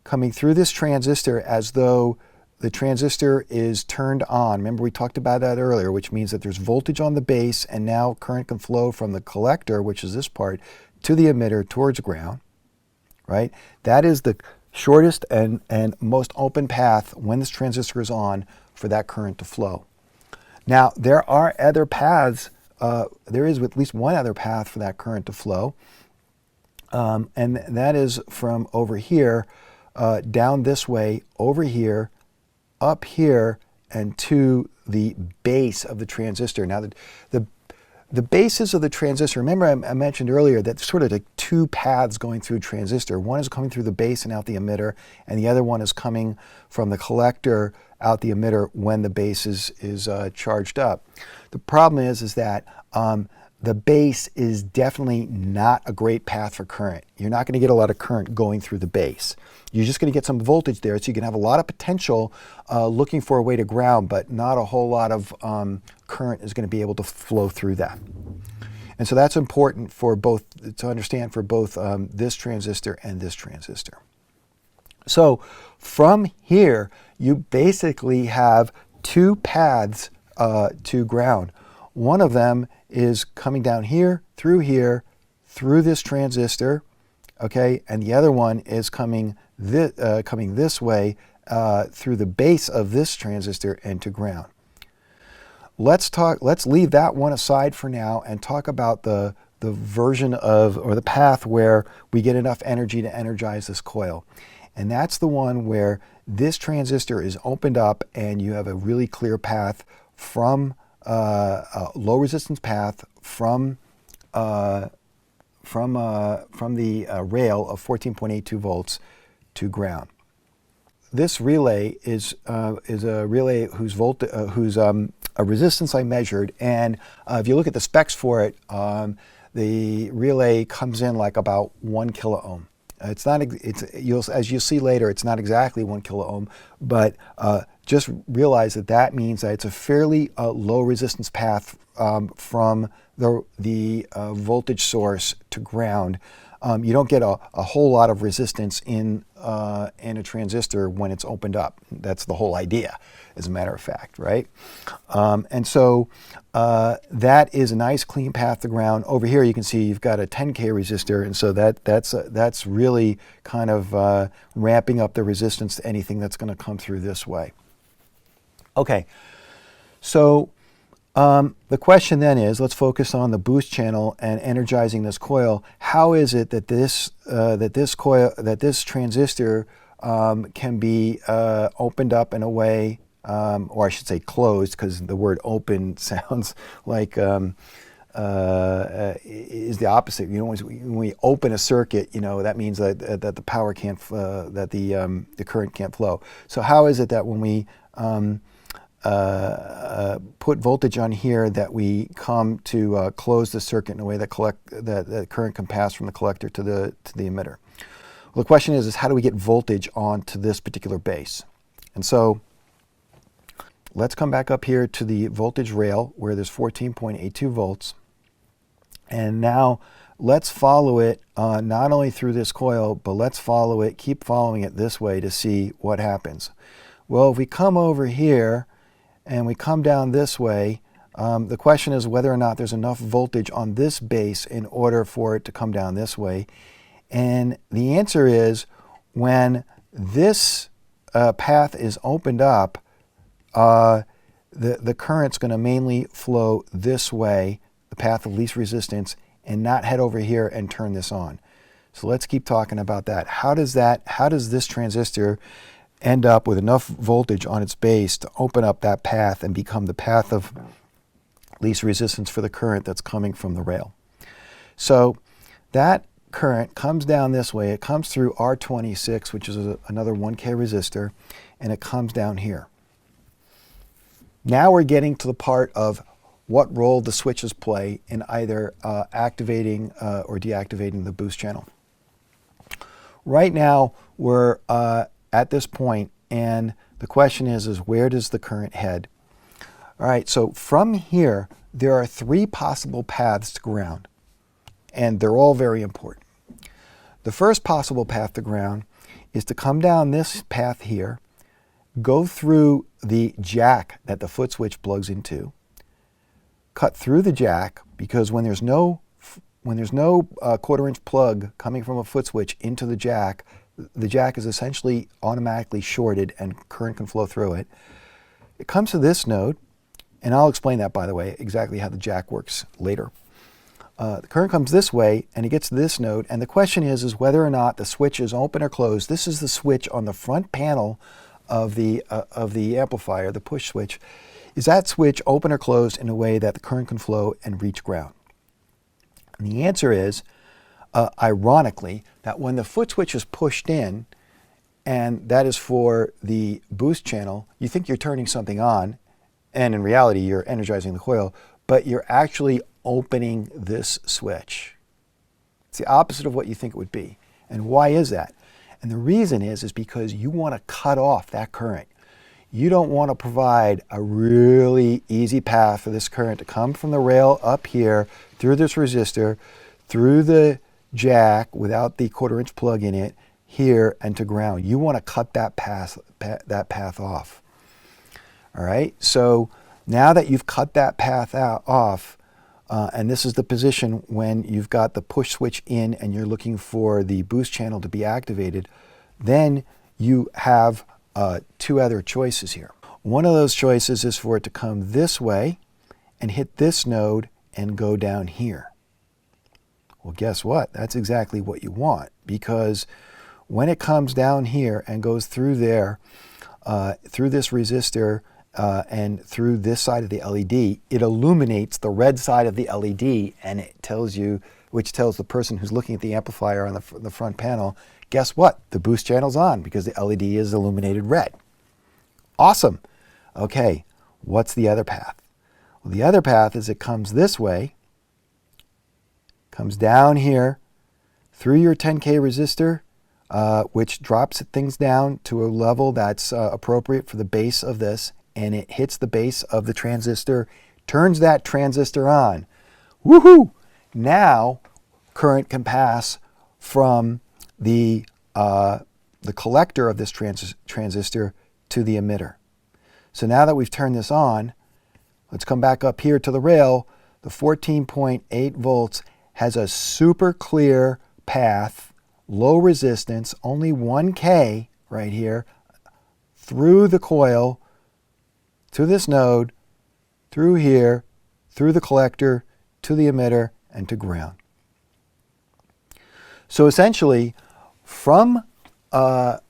coming through this transistor as though the transistor is turned on. Remember, we talked about that earlier, which means that there's voltage on the base, and now current can flow from the collector, which is this part, to the emitter towards ground, right? That is the shortest and most open path when this transistor is on for that current to flow. Now, there are other paths. There is at least one other path for that current to flow, and that is from over here, down this way, over here, up here, and to the base of the transistor. Now, the bases of the transistor, remember I mentioned earlier that there's sort of like two paths going through a transistor. One is coming through the base and out the emitter, and the other one is coming from the collector out the emitter when the base is charged up. The problem is that the base is definitely not a great path for current. You're not going to get a lot of current going through the base. You're just going to get some voltage there, so you can have a lot of potential looking for a way to ground, but not a whole lot of current is going to be able to flow through that. And so that's important for both, to understand for both this transistor and this transistor. So from here, you basically have two paths to ground. One of them is coming down here, through this transistor, okay, and the other one is coming this way through the base of this transistor and to ground. Let's leave that one aside for now and talk about the version of, or the path where we get enough energy to energize this coil. And that's the one where this transistor is opened up and you have a really clear path from a low resistance path from the rail of 14.82 volts to ground. This relay is a relay whose a resistance I measured, and if you look at the specs for it, the relay comes in like about 1 kilo ohm. It's not. As you'll see later, it's not exactly 1 kilo ohm, but just realize that means that it's a fairly low resistance path from the voltage source to ground. You don't get a whole lot of resistance in a transistor when it's opened up. That's the whole idea, as a matter of fact, right? And so that is a nice clean path to ground. Over here you can see you've got a 10K resistor, and so that's really kind of ramping up the resistance to anything that's going to come through this way. Okay, so the question then is, let's focus on the boost channel and energizing this coil. How is it that this transistor can be opened up in a way, or I should say closed, because the word open sounds like is the opposite. You know, when we open a circuit, you know, that means that the power can't, that the current can't flow. So how is it that when we put voltage on here that we come to close the circuit in a way that that current can pass from the collector to the emitter? Well, the question is how do we get voltage onto this particular base? And so let's come back up here to the voltage rail where there's 14.82 volts. And now let's follow it not only through this coil, but let's follow it, keep following it this way to see what happens. Well, if we come over here and we come down this way, the question is whether or not there's enough voltage on this base in order for it to come down this way. And the answer is when this path is opened up, the current's going to mainly flow this way, the path of least resistance, and not head over here and turn this on. So let's keep talking about that. How does this transistor end up with enough voltage on its base to open up that path and become the path of least resistance for the current that's coming from the rail? So that current comes down this way. It comes through R26, which is another 1K resistor, and it comes down here. Now we're getting to the part of what role the switches play in either activating or deactivating the boost channel. Right now we're at this point, and the question is where does the current head? All right, so from here there are three possible paths to ground, and they're all very important. The first possible path to ground is to come down this path here, go through the jack that the foot switch plugs into, cut through the jack, because when there's no 1/4-inch plug coming from a foot switch into the jack is essentially automatically shorted and current can flow through it. It comes to this node, and I'll explain that, by the way, exactly how the jack works later. The current comes this way and it gets to this node, and the question is whether or not the switch is open or closed. This is the switch on the front panel of the amplifier, the push switch. Is that switch open or closed in a way that the current can flow and reach ground? And the answer is, ironically, that when the foot switch is pushed in, and that is for the boost channel, you think you're turning something on, and in reality you're energizing the coil, but you're actually opening this switch. It's the opposite of what you think it would be. And why is that? And the reason is because you want to cut off that current. You don't want to provide a really easy path for this current to come from the rail up here, through this resistor, through the jack without the 1/4-inch plug in it, here and to ground. You want to cut that path off. All right, so now that you've cut that path off, and this is the position when you've got the push switch in and you're looking for the boost channel to be activated, then you have two other choices here. One of those choices is for it to come this way and hit this node and go down here. Well, guess what? That's exactly what you want, because when it comes down here and goes through there, through this resistor and through this side of the LED, it illuminates the red side of the LED, and it tells you, which tells the person who's looking at the amplifier on the front panel, guess what? The boost channel's on because the LED is illuminated red. Awesome. Okay, what's the other path? Well, the other path is it comes this way, comes down here, through your 10K resistor, which drops things down to a level that's appropriate for the base of this, and it hits the base of the transistor, turns that transistor on. Woohoo! Now current can pass from the collector of this transistor to the emitter. So now that we've turned this on, let's come back up here to the rail. The 14.8 volts has a super clear path, low resistance, only 1K right here, through the coil, to this node, through here, through the collector, to the emitter, and to ground. So essentially, from the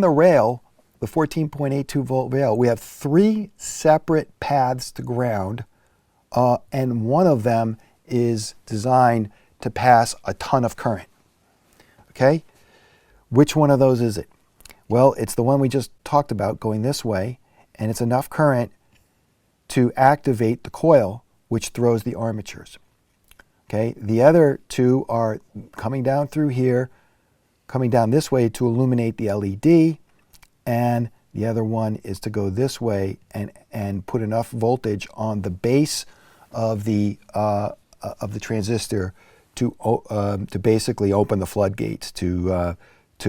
rail, the 14.82 volt rail, we have three separate paths to ground, and one of them is designed to pass a ton of current. Okay? Which one of those is it? Well, it's the one we just talked about going this way, and it's enough current to activate the coil, which throws the armatures. Okay? The other two are coming down through here, coming down this way to illuminate the LED, and The other one is to go this way and put enough voltage on the base of the transistor to basically open the floodgates, to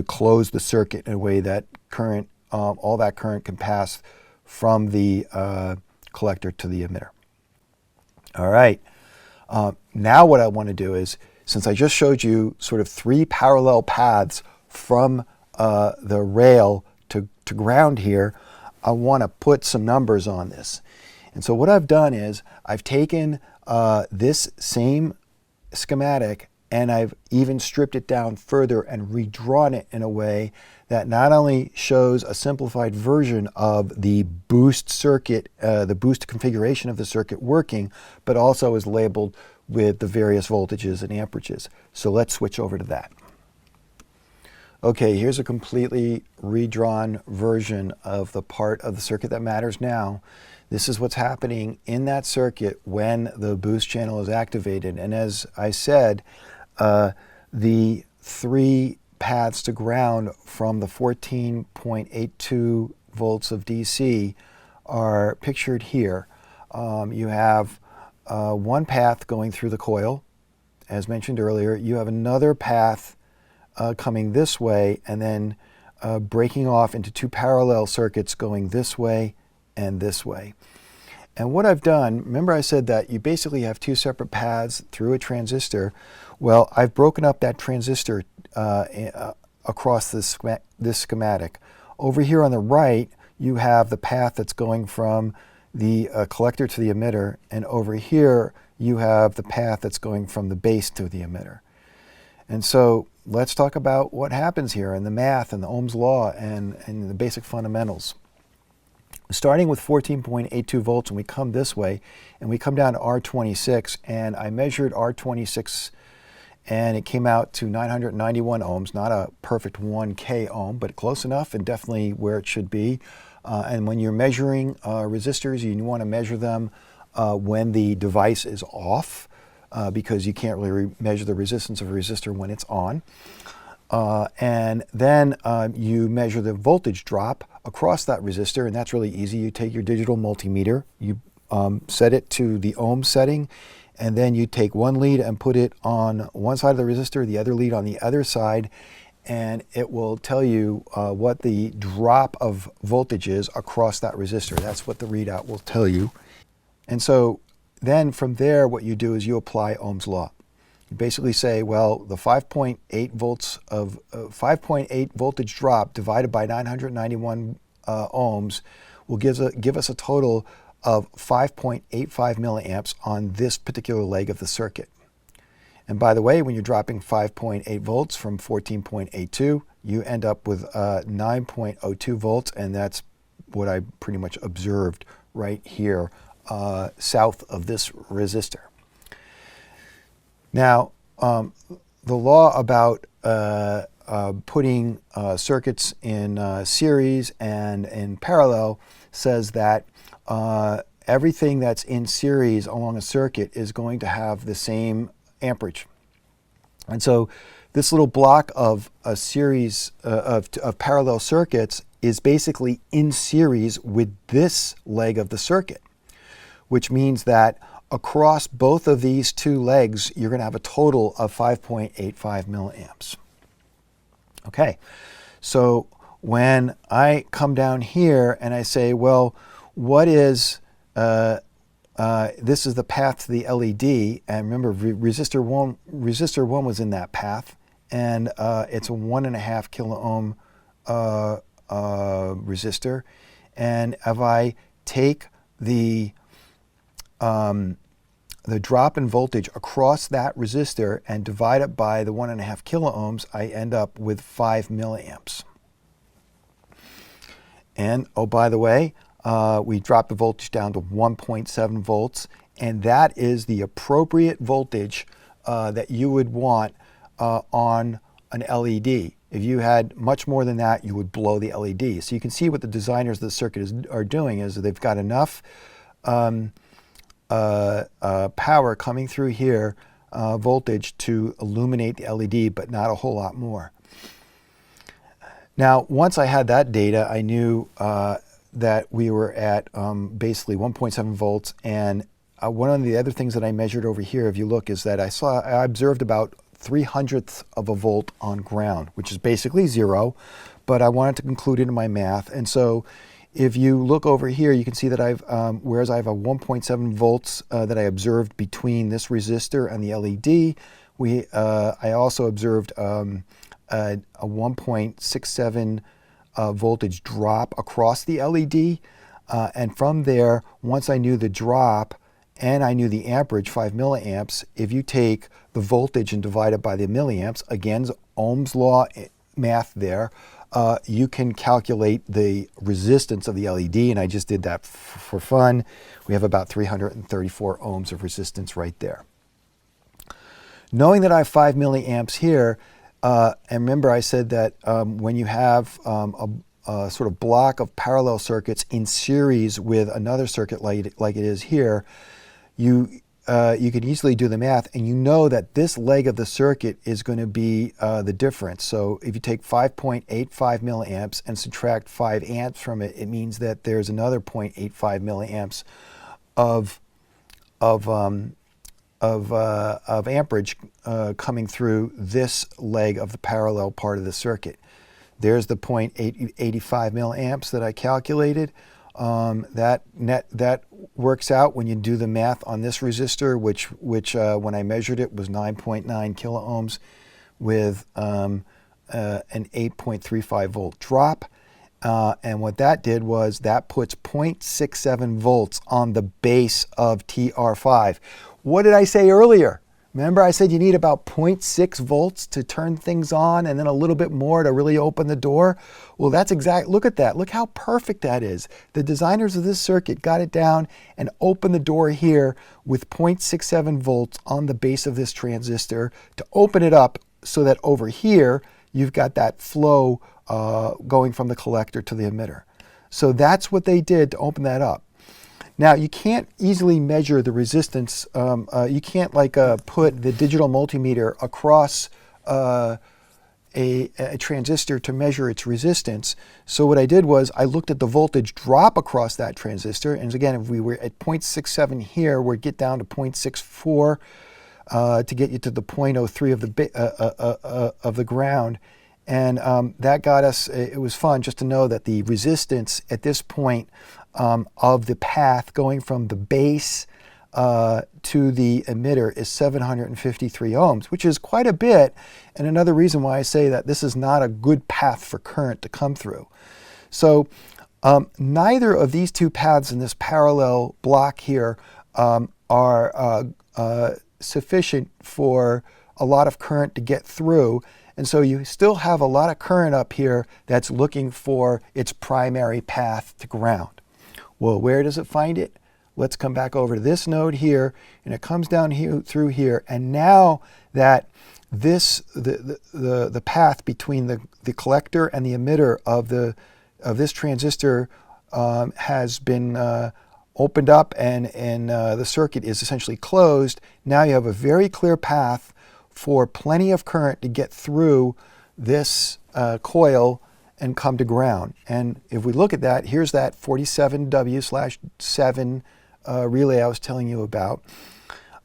close the circuit in a way that current, all that current can pass from the collector to the emitter. All right. Now what I want to do is, since I just showed you sort of 3 parallel paths from the rail to ground here, I want to put some numbers on this. And so what I've done is I've taken this same schematic and I've even stripped it down further and redrawn it in a way that not only shows a simplified version of the boost circuit, the boost configuration of the circuit working, but also is labeled with the various voltages and amperages. So let's switch over to that. Okay, here's a completely redrawn version of the part of the circuit that matters now. This is what's happening in that circuit when the boost channel is activated. And as I said, the 3 paths to ground from the 14.82 volts of DC are pictured here. You have one path going through the coil, as mentioned earlier. You have another path coming this way, and then breaking off into 2 parallel circuits going this way and this way. And what I've done, remember I said that you basically have 2 separate paths through a transistor. Well, I've broken up that transistor across this schematic. Over here on the right, you have the path that's going from the collector to the emitter, and over here you have the path that's going from the base to the emitter. And so let's talk about what happens here and the math and the Ohm's law and the basic fundamentals. Starting with 14.82 volts, and we come this way, and we come down to R26, and I measured R26, and it came out to 991 ohms, not a perfect 1K ohm, but close enough and definitely where it should be. And when you're measuring resistors, you want to measure them when the device is off, because you can't really measure the resistance of a resistor when it's on. And then you measure the voltage drop across that resistor, and that's really easy. You take your digital multimeter, you set it to the ohm setting, and then you take one lead and put it on one side of the resistor, the other lead on the other side, and it will tell you what the drop of voltage is across that resistor. That's what the readout will tell you. And so then from there, what you do is you apply Ohm's law. You basically say, well, the 5.8 volts of 5.8 voltage drop divided by 991 ohms will give us a total of 5.85 milliamps on this particular leg of the circuit. And by the way, when you're dropping 5.8 volts from 14.82, you end up with 9.02 volts, and that's what I pretty much observed right here south of this resistor. Now, the law about putting circuits in series and in parallel says that everything that's in series along a circuit is going to have the same amperage. And so this little block of a series of parallel circuits is basically in series with this leg of the circuit, which means that across both of these 2 legs, you're going to have a total of 5.85 milliamps. Okay, so when I come down here and I say, well, what is, this is the path to the LED, and remember resistor 1 was in that path, and it's a 1.5 kilo ohm resistor, and if I take the drop in voltage across that resistor and divide it by the 1.5 kilo ohms, I end up with 5 milliamps. And oh, by the way, we dropped the voltage down to 1.7 volts, and that is the appropriate voltage that you would want on an LED. If you had much more than that, you would blow the LED. So you can see what the designers of the circuit are doing is that they've got enough power coming through here, voltage, to illuminate the LED, but not a whole lot more. Now, once I had that data, I knew that we were at basically 1.7 volts. And one of the other things that I measured over here, if you look, is that I observed about 0.03 of a volt on ground, which is basically 0, but I wanted to include it in my math. And so if you look over here, you can see that whereas I have a 1.7 volts that I observed between this resistor and the LED, I also observed a 1.67 voltage drop across the LED. And from there, once I knew the drop and I knew the amperage, 5 milliamps, if you take the voltage and divide it by the milliamps, again, Ohm's law math there, you can calculate the resistance of the LED, and I just did that for fun. We have about 334 ohms of resistance right there. Knowing that I have 5 milliamps here, and remember I said that when you have a sort of block of parallel circuits in series with another circuit like it is here, you can easily do the math, and you know that this leg of the circuit is going to be the difference. So if you take 5.85 milliamps and subtract 5 amps from it, it means that there's another 0.85 milliamps of amperage coming through this leg of the parallel part of the circuit. There's the 0.85 milliamps that I calculated. That works out when you do the math on this resistor, which when I measured it was 9.9 kilo ohms with an 8.35 volt drop. And what that did was that puts 0.67 volts on the base of TR5. What did I say earlier? Remember I said you need about 0.6 volts to turn things on and then a little bit more to really open the door? Well, that's exact. Look at that. Look how perfect that is. The designers of this circuit got it down and opened the door here with 0.67 volts on the base of this transistor to open it up so that over here you've got that flow going from the collector to the emitter. So that's what they did to open that up. Now, you can't easily measure the resistance. You can't put the digital multimeter across a transistor to measure its resistance. So what I did was I looked at the voltage drop across that transistor. And again, if we were at 0.67 here, we'd get down to 0.64 to get you to the 0.03 of the ground. And that got us, it was fun just to know that the resistance at this point of the path going from the base to the emitter is 753 ohms, which is quite a bit. And another reason why I say that this is not a good path for current to come through. So neither of these two paths in this parallel block here are sufficient for a lot of current to get through. And so you still have a lot of current up here that's looking for its primary path to ground. Well, where does it find it? Let's come back over to this node here, and it comes down here through here. And now that the path between the collector and the emitter of this transistor has been opened up and the circuit is essentially closed, now you have a very clear path for plenty of current to get through this coil and come to ground. And if we look at that, here's that 47W/7 relay I was telling you about.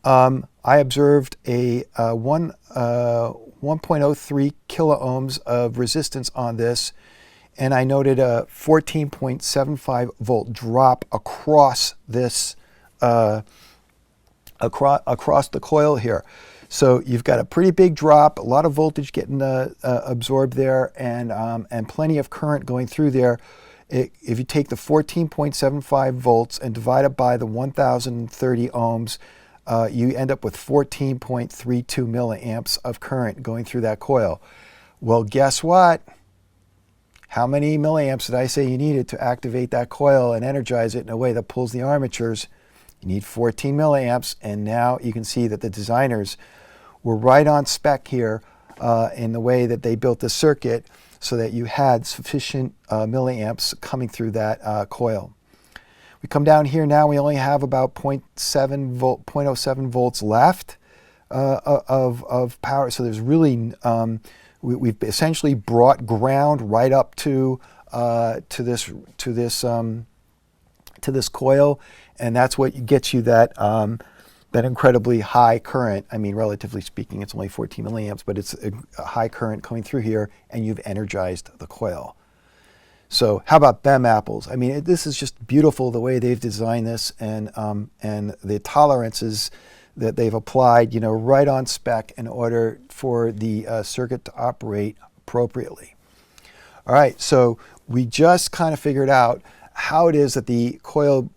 I observed a 1.03 kilo ohms of resistance on this, and I noted a 14.75 volt drop across this across the coil here. So you've got a pretty big drop, a lot of voltage getting absorbed there, and plenty of current going through there. If you take the 14.75 volts and divide it by the 1,030 ohms, you end up with 14.32 milliamps of current going through that coil. Well, guess what? How many milliamps did I say you needed to activate that coil and energize it in a way that pulls the armatures? You need 14 milliamps, and now you can see that the designers were right on spec here in the way that they built the circuit so that you had sufficient milliamps coming through that coil. We come down here now, we only have about 0.07 volts left of power, so there's really we've essentially brought ground right up to this coil, and that's what gets you that that incredibly high current. I mean, relatively speaking, it's only 14 milliamps, but it's a high current coming through here, and you've energized the coil. So how about BEM apples? I mean, this is just beautiful the way they've designed this, and the tolerances that they've applied, right on spec in order for the circuit to operate appropriately. All right, so we just kind of figured out how it is that the coil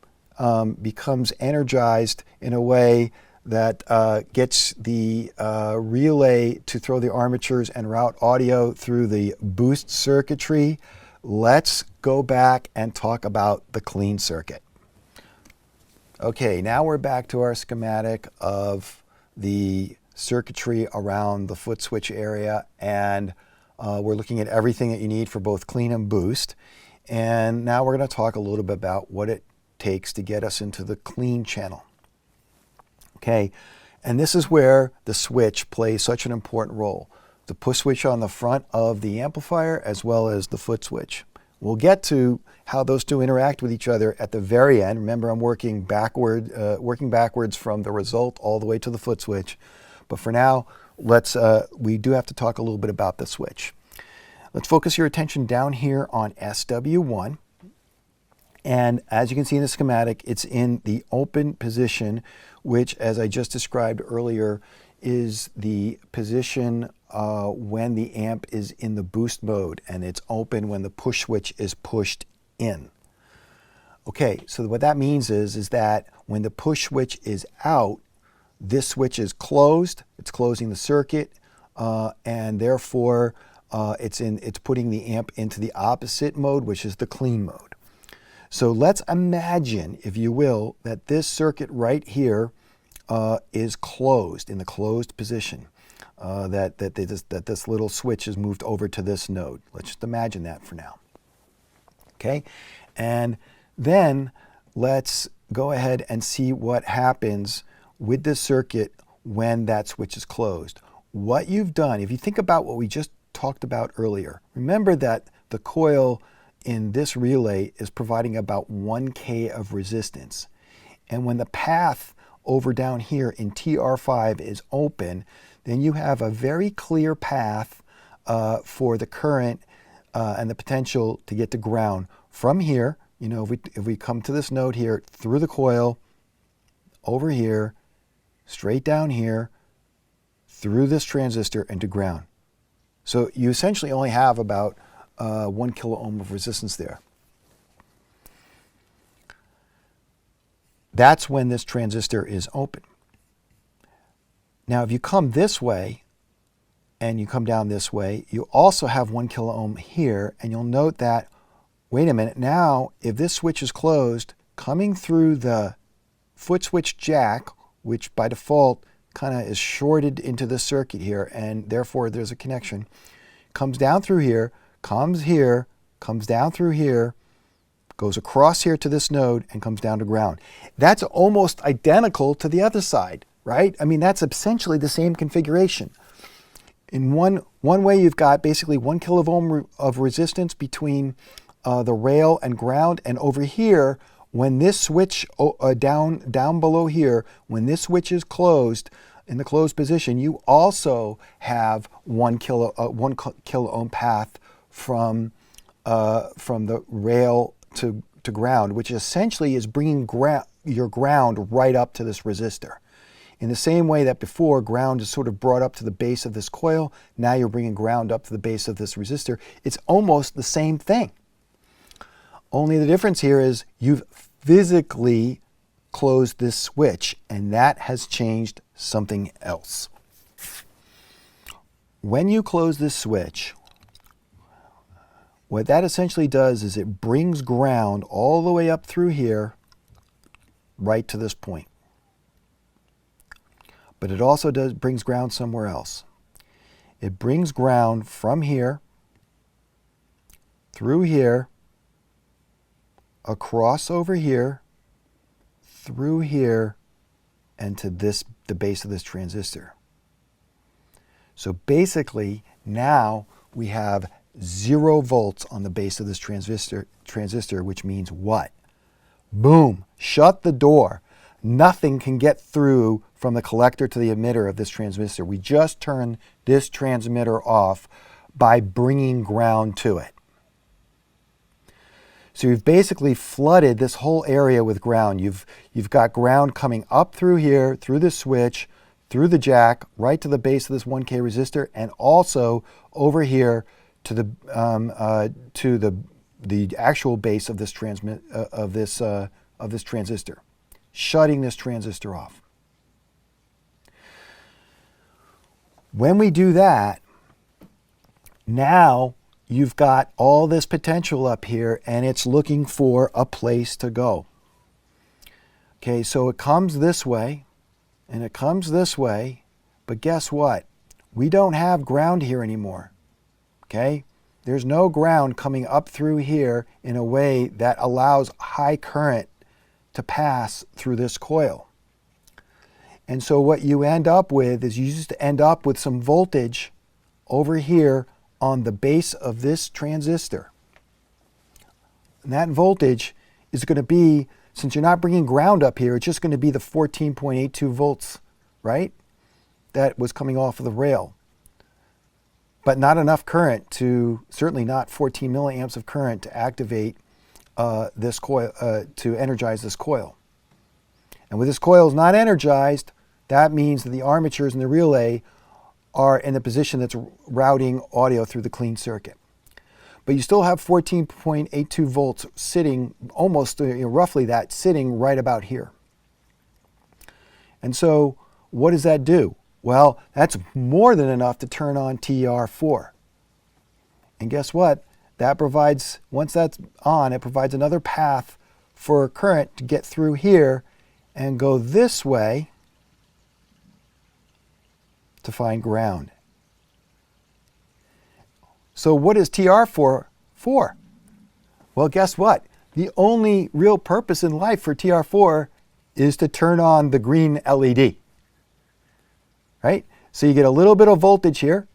becomes energized in a way that gets the relay to throw the armatures and route audio through the boost circuitry. Let's go back and talk about the clean circuit. Okay, now we're back to our schematic of the circuitry around the Footswitch area, and we're looking at everything that you need for both clean and boost. And now we're going to talk a little bit about what it takes to get us into the clean channel. Okay, and this is where the switch plays such an important role. The push switch on the front of the amplifier as well as the foot switch. We'll get to how those two interact with each other at the very end. Remember, I'm working backwards from the result all the way to the foot switch. But for now, we do have to talk a little bit about the switch. Let's focus your attention down here on SW1. And as you can see in the schematic, it's in the open position, which, as I just described earlier, is the position when the amp is in the boost mode, and it's open when the push switch is pushed in. Okay, so what that means is that when the push switch is out, this switch is closed, it's closing the circuit, and therefore it's putting the amp into the opposite mode, which is the clean mode. So let's imagine, if you will, that this circuit right here is closed, in the closed position, that this little switch is moved over to this node. Let's just imagine that for now. Okay, and then let's go ahead and see what happens with this circuit when that switch is closed. What you've done, if you think about what we just talked about earlier, remember that the coil in this relay is providing about 1K of resistance. And when the path over down here in TR5 is open, then you have a very clear path for the current and the potential to get to ground. From here, if we come to this node here, through the coil, over here, straight down here, through this transistor and to ground. So you essentially only have about 1 kilo ohm of resistance there. That's when this transistor is open. Now, if you come this way and you come down this way, you also have 1 kilo ohm here, and you'll note that, wait a minute, now if this switch is closed, coming through the foot switch jack, which by default kind of is shorted into the circuit here, and therefore there's a connection, comes down through here, comes down through here, goes across here to this node, and comes down to ground. That's almost identical to the other side, right? I mean, that's essentially the same configuration. In one way, you've got basically 1 kilo ohm of resistance between the rail and ground, and over here, when this switch down below here, when this switch is closed, in the closed position, you also have 1 kilo ohm path from the rail to ground, which essentially is bringing your ground right up to this resistor. In the same way that before, ground is sort of brought up to the base of this coil, now you're bringing ground up to the base of this resistor. It's almost the same thing. Only the difference here is you've physically closed this switch, and that has changed something else. When you close this switch, what that essentially does is it brings ground all the way up through here, right to this point. But it also brings ground somewhere else. It brings ground from here, through here, across over here, through here, and to the base of this transistor. So basically, Now we have 0 volts on the base of this transistor, which means what? Boom, shut the door. Nothing can get through from the collector to the emitter of this transistor. We just turn this transmitter off by bringing ground to it. So you've basically flooded this whole area with ground. You've got ground coming up through here, through the switch, through the jack, right to the base of this 1K resistor, and also over here to the actual base of this transistor, shutting this transistor off. When we do that, now you've got all this potential up here, and it's looking for a place to go. Okay, so it comes this way, and it comes this way, but guess what? We don't have ground here anymore. Okay? There's no ground coming up through here in a way that allows high current to pass through this coil. And so what you end up with is you just end up with some voltage over here on the base of this transistor. And that voltage is going to be, since you're not bringing ground up here, it's just going to be the 14.82 volts, right? That was coming off of the rail. But not enough current to, certainly not 14 milliamps of current to activate this coil, to energize this coil. And when this coil is not energized, that means that the armatures in the relay are in the position that's routing audio through the clean circuit. But you still have 14.82 volts sitting, almost roughly that, sitting right about here. And so what does that do? Well, that's more than enough to turn on TR4. And guess what? That provides, once that's on, it provides another path for current to get through here and go this way to find ground. So what is TR4 for? Well, guess what? The only real purpose in life for TR4 is to turn on the green LED. Right? So you get a little bit of voltage here,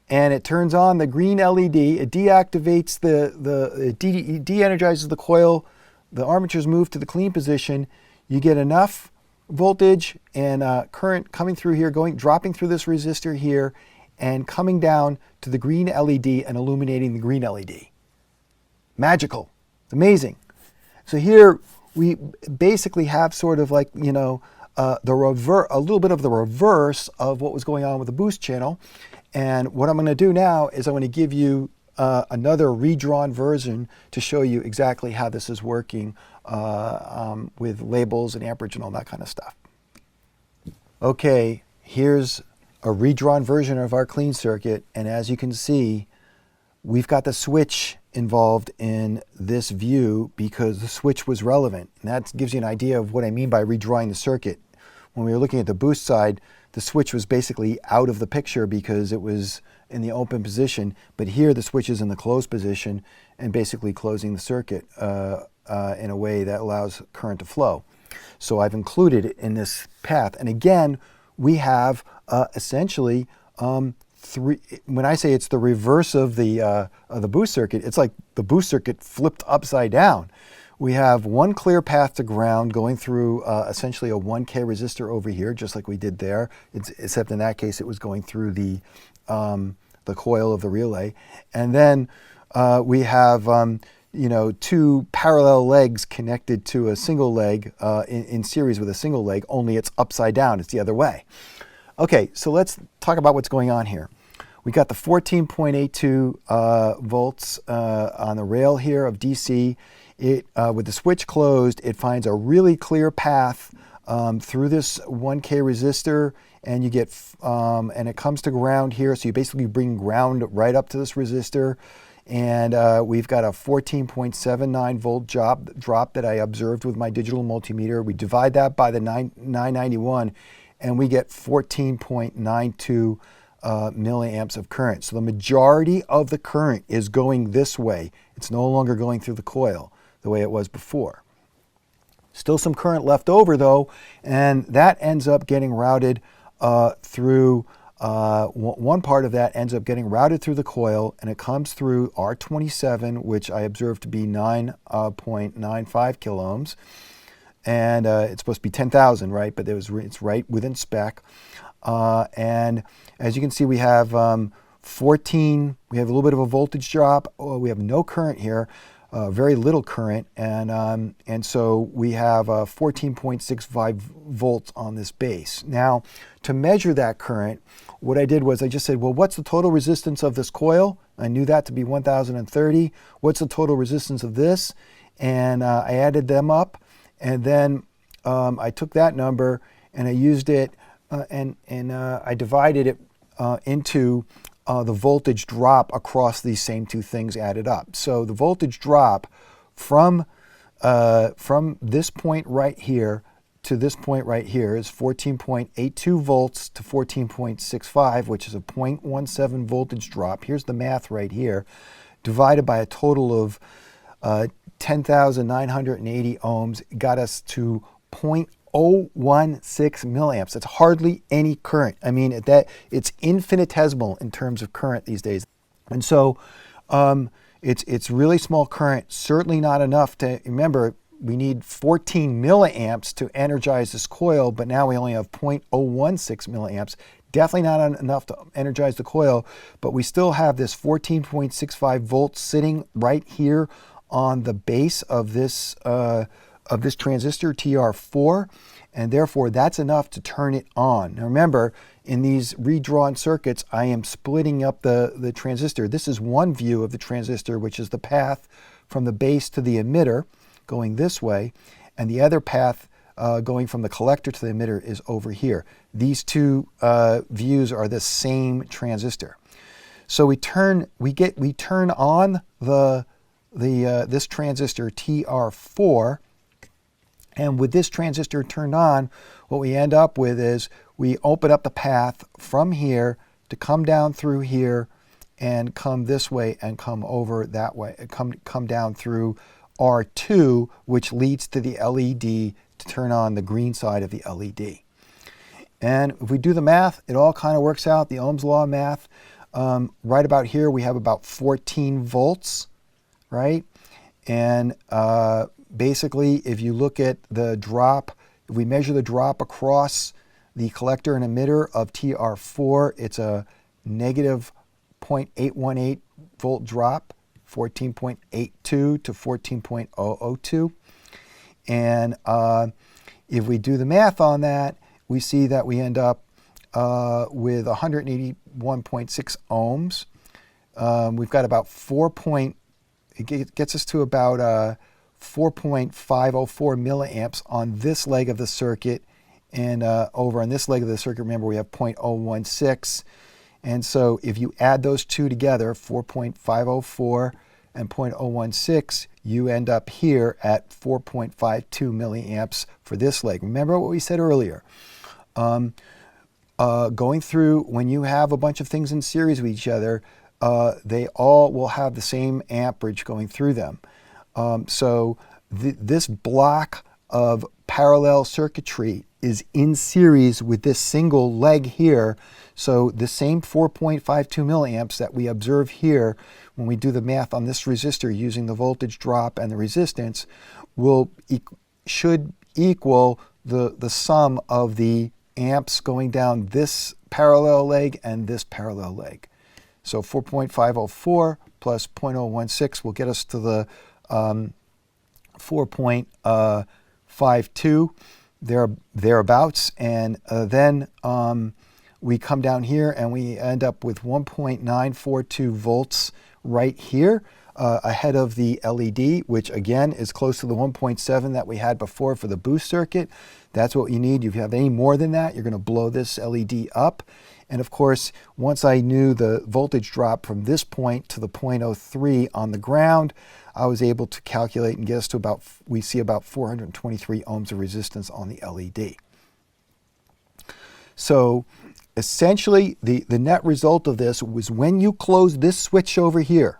and it turns on the green LED. It deactivates it de-energizes the coil. The armatures move to the clean position. You get enough voltage and current coming through here, dropping through this resistor here, and coming down to the green LED and illuminating the green LED. Magical. It's amazing. So here we basically have sort of like, a little bit of the reverse of what was going on with the boost channel. And what I'm going to do now is I'm going to give you another redrawn version to show you exactly how this is working with labels and amperage and all that kind of stuff. Okay, here's a redrawn version of our clean circuit, and as you can see, we've got the switch involved in this view because the switch was relevant. And that gives you an idea of what I mean by redrawing the circuit. When we were looking at the boost side, the switch was basically out of the picture because it was in the open position, but here the switch is in the closed position and basically closing the circuit in a way that allows current to flow. So I've included it in this path. And again, we have essentially three. When I say it's the reverse of the boost circuit, it's like the boost circuit flipped upside down. We have one clear path to ground going through essentially a 1K resistor over here, just like we did there, except in that case it was going through the coil of the relay. And then we have two parallel legs connected to a single leg in series with a single leg, only it's upside down, it's the other way. Okay, so let's talk about what's going on here. We got the 14.82 volts on the rail here of DC. With the switch closed, it finds a really clear path through this 1K resistor, and you get and it comes to ground here. So you basically bring ground right up to this resistor, and we've got a 14.79 volt drop that I observed with my digital multimeter. We divide that by the 991, and we get 14.92 milliamps of current. So the majority of the current is going this way. It's no longer going through the coil the way it was before. Still some current left over though, and that ends up getting routed through one part of that ends up getting routed through the coil, and it comes through R27, which I observed to be 9.95 kilo ohms. And it's supposed to be 10,000, right? But it's right within spec. And as you can see, we have 14, we have a little bit of a voltage drop. We have no current here, very little current. And so we have 14.65 volts on this base. Now, to measure that current, what I did was I just said, well, what's the total resistance of this coil? I knew that to be 1,030. What's the total resistance of this? And I added them up. And then I took that number and I used it and I divided it into the voltage drop across these same two things added up. So the voltage drop from this point right here to this point right here is 14.82 volts to 14.65, which is a 0.17 voltage drop. Here's the math right here, divided by a total of 10,980 ohms, got us to 0.016 milliamps. That's hardly any current. I mean, it's infinitesimal in terms of current these days. And so it's really small current, certainly not enough to, remember, we need 14 milliamps to energize this coil, but now we only have 0.016 milliamps. Definitely not enough to energize the coil, but we still have this 14.65 volts sitting right here on the base of this transistor TR4, and therefore that's enough to turn it on. Now remember, in these redrawn circuits, I am splitting up the transistor. This is one view of the transistor, which is the path from the base to the emitter going this way, and the other path going from the collector to the emitter is over here. These two views are the same transistor. So we turn on this transistor TR4, and with this transistor turned on, what we end up with is we open up the path from here to come down through here and come this way and come over that way, and come down through R2, which leads to the LED to turn on the green side of the LED. And if we do the math, it all kind of works out, the Ohm's law math. Right about here, we have about 14 volts, right? And basically, if you look at the drop, if we measure the drop across the collector and emitter of TR4, it's a negative 0.818 volt drop, 14.82 to 14.002. And if we do the math on that, we see that we end up with 181.6 ohms. We've got about it gets us to about 4.504 milliamps on this leg of the circuit. And over on this leg of the circuit, remember, we have 0.016. And so if you add those two together, 4.504 and 0.016, you end up here at 4.52 milliamps for this leg. Remember what we said earlier. Going through, when you have a bunch of things in series with each other, they all will have the same amperage going through them. So this block of parallel circuitry is in series with this single leg here. So the same 4.52 milliamps that we observe here when we do the math on this resistor using the voltage drop and the resistance should equal the sum of the amps going down this parallel leg and this parallel leg. So 4.504 plus 0.016 will get us to the 4.52 thereabouts, and then we come down here and we end up with 1.942 volts right here ahead of the LED, which again is close to the 1.7 that we had before for the boost circuit. That's what you need. If you have any more than that, you're going to blow this LED up. And of course, once I knew the voltage drop from this point to the 0.03 on the ground, I was able to calculate and get us to we see about 423 ohms of resistance on the LED. So essentially, the net result of this was when you close this switch over here,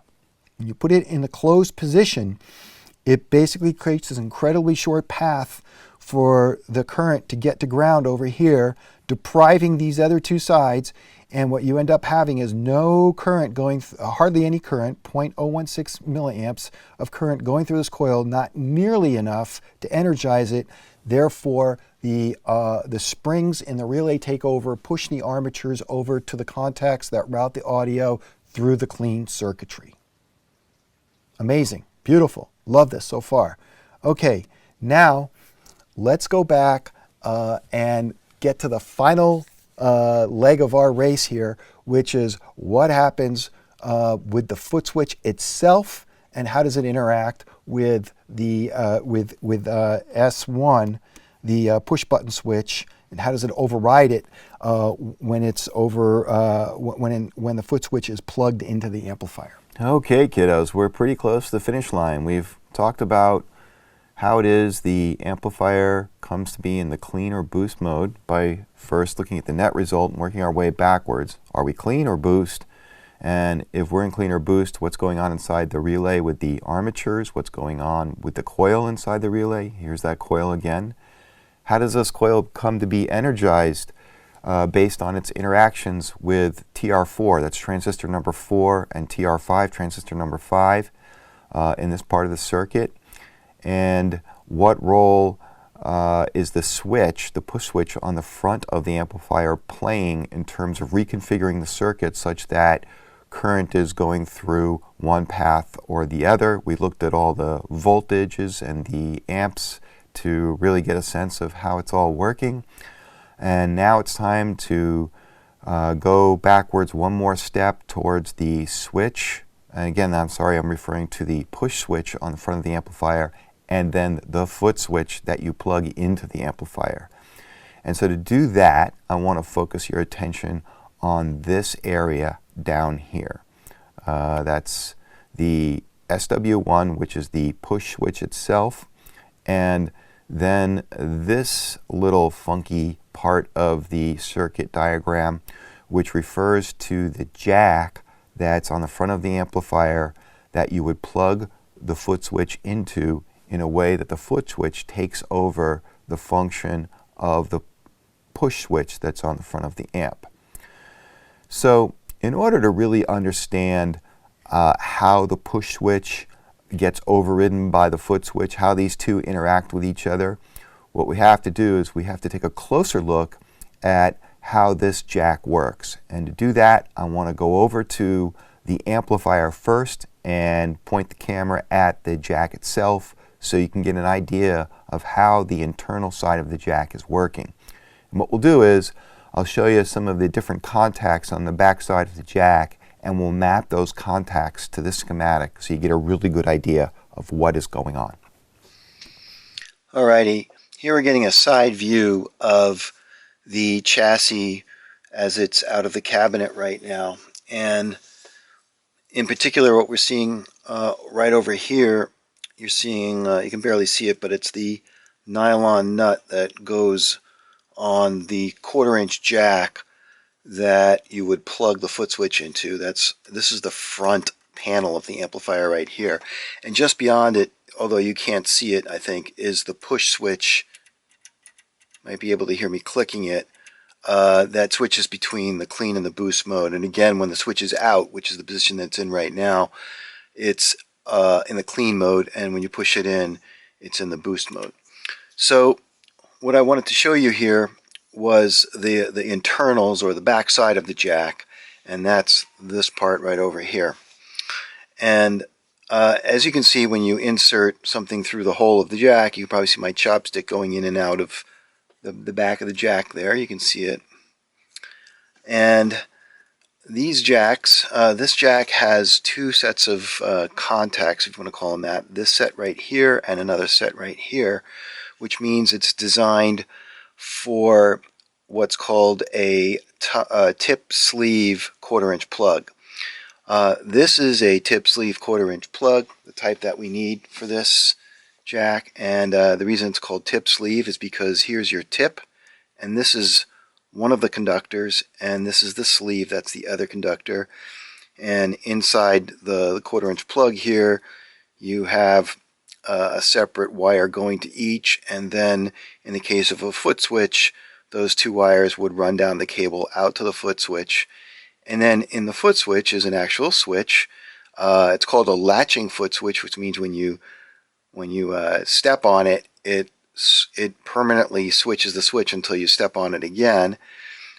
when you put it in a closed position, it basically creates this incredibly short path for the current to get to ground over here depriving these other two sides, and what you end up having is no current going, hardly any current, 0.016 milliamps of current going through this coil, not nearly enough to energize it. Therefore, the springs in the relay take over, push the armatures over to the contacts that route the audio through the clean circuitry. Amazing, beautiful, love this so far. Okay, now let's go back and get to the final leg of our race here, which is what happens with the Footswitch itself, and how does it interact with the S1, the push button switch, and how does it override it when it's when the Footswitch is plugged into the amplifier. Okay, kiddos, we're pretty close to the finish line. We've talked about how it is the amplifier comes to be in the clean or boost mode by first looking at the net result and working our way backwards. Are we clean or boost? And if we're in clean or boost, what's going on inside the relay with the armatures? What's going on with the coil inside the relay? Here's that coil again. How does this coil come to be energized based on its interactions with TR4, that's transistor number 4, and TR5, transistor number 5, in this part of the circuit? And what role is the switch, the push switch on the front of the amplifier playing in terms of reconfiguring the circuit such that current is going through one path or the other? We looked at all the voltages and the amps to really get a sense of how it's all working. And now it's time to go backwards one more step towards the switch. And again, I'm sorry, I'm referring to the push switch on the front of the amplifier, and then the foot switch that you plug into the amplifier. And so to do that, I want to focus your attention on this area down here. That's the SW1, which is the push switch itself, and then this little funky part of the circuit diagram, which refers to the jack that's on the front of the amplifier that you would plug the foot switch into in a way that the foot switch takes over the function of the push switch that's on the front of the amp. So in order to really understand how the push switch gets overridden by the foot switch, how these two interact with each other, what we have to do is we have to take a closer look at how this jack works. And to do that, I want to go over to the amplifier first and point the camera at the jack itself so you can get an idea of how the internal side of the jack is working. And what we'll do is I'll show you some of the different contacts on the back side of the jack, and we'll map those contacts to this schematic so you get a really good idea of what is going on. Alrighty, here we're getting a side view of the chassis as it's out of the cabinet right now. And in particular, what we're seeing right over here, you're seeing, you can barely see it, but it's the nylon nut that goes on the 1/4-inch jack that you would plug the foot switch into. This is the front panel of the amplifier right here. And just beyond it, although you can't see it, I think, is the push switch. Might be able to hear me clicking it. That switches between the clean and the boost mode. And again, when the switch is out, which is the position that's in right now, it's in the clean mode, and when you push it in, it's in the boost mode. So what I wanted to show you here was the internals, or the back side of the jack, and that's this part right over here. And as you can see, when you insert something through the hole of the jack, you can probably see my chopstick going in and out of the back of the jack there. You can see it. And these jacks, this jack has two sets of contacts, if you want to call them that. This set right here and another set right here, which means it's designed for what's called a tip sleeve 1/4-inch plug. This is a tip sleeve 1/4-inch plug, the type that we need for this jack. And the reason it's called tip sleeve is because here's your tip, and this is one of the conductors, and this is the sleeve, that's the other conductor. And inside the 1/4-inch plug here, you have a separate wire going to each, and then in the case of a foot switch, those two wires would run down the cable out to the foot switch. And then in the foot switch is an actual switch. It's called a latching foot switch, which means when you step on it, it permanently switches the switch until you step on it again.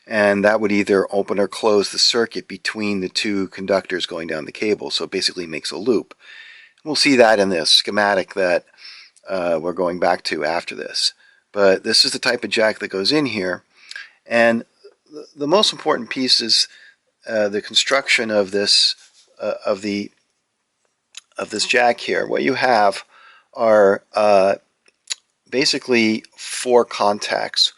And that would either open or close the circuit between the two conductors going down the cable. So it basically makes a loop. We'll see that in this schematic that we're going back to after this. But this is the type of jack that goes in here. And the most important piece is the construction of this of this jack here. What you have are basically four contacts.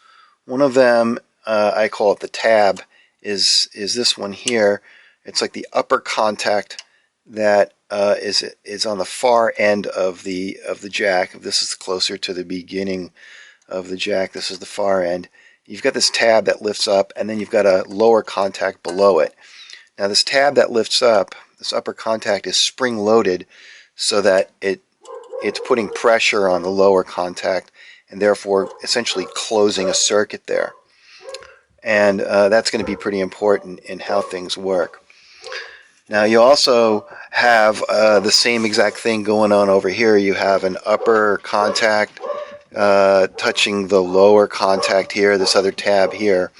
One of them, I call it the tab, is this one here. It's like the upper contact that is on the far end of the jack. This is closer to the beginning of the jack. This is the far end. You've got this tab that lifts up, and then you've got a lower contact below it. Now this tab that lifts up, this upper contact, is spring-loaded so that it's putting pressure on the lower contact and therefore essentially closing a circuit there. And that's going to be pretty important in how things work. Now you also have the same exact thing going on over here. You have an upper contact touching the lower contact here, this other tab here.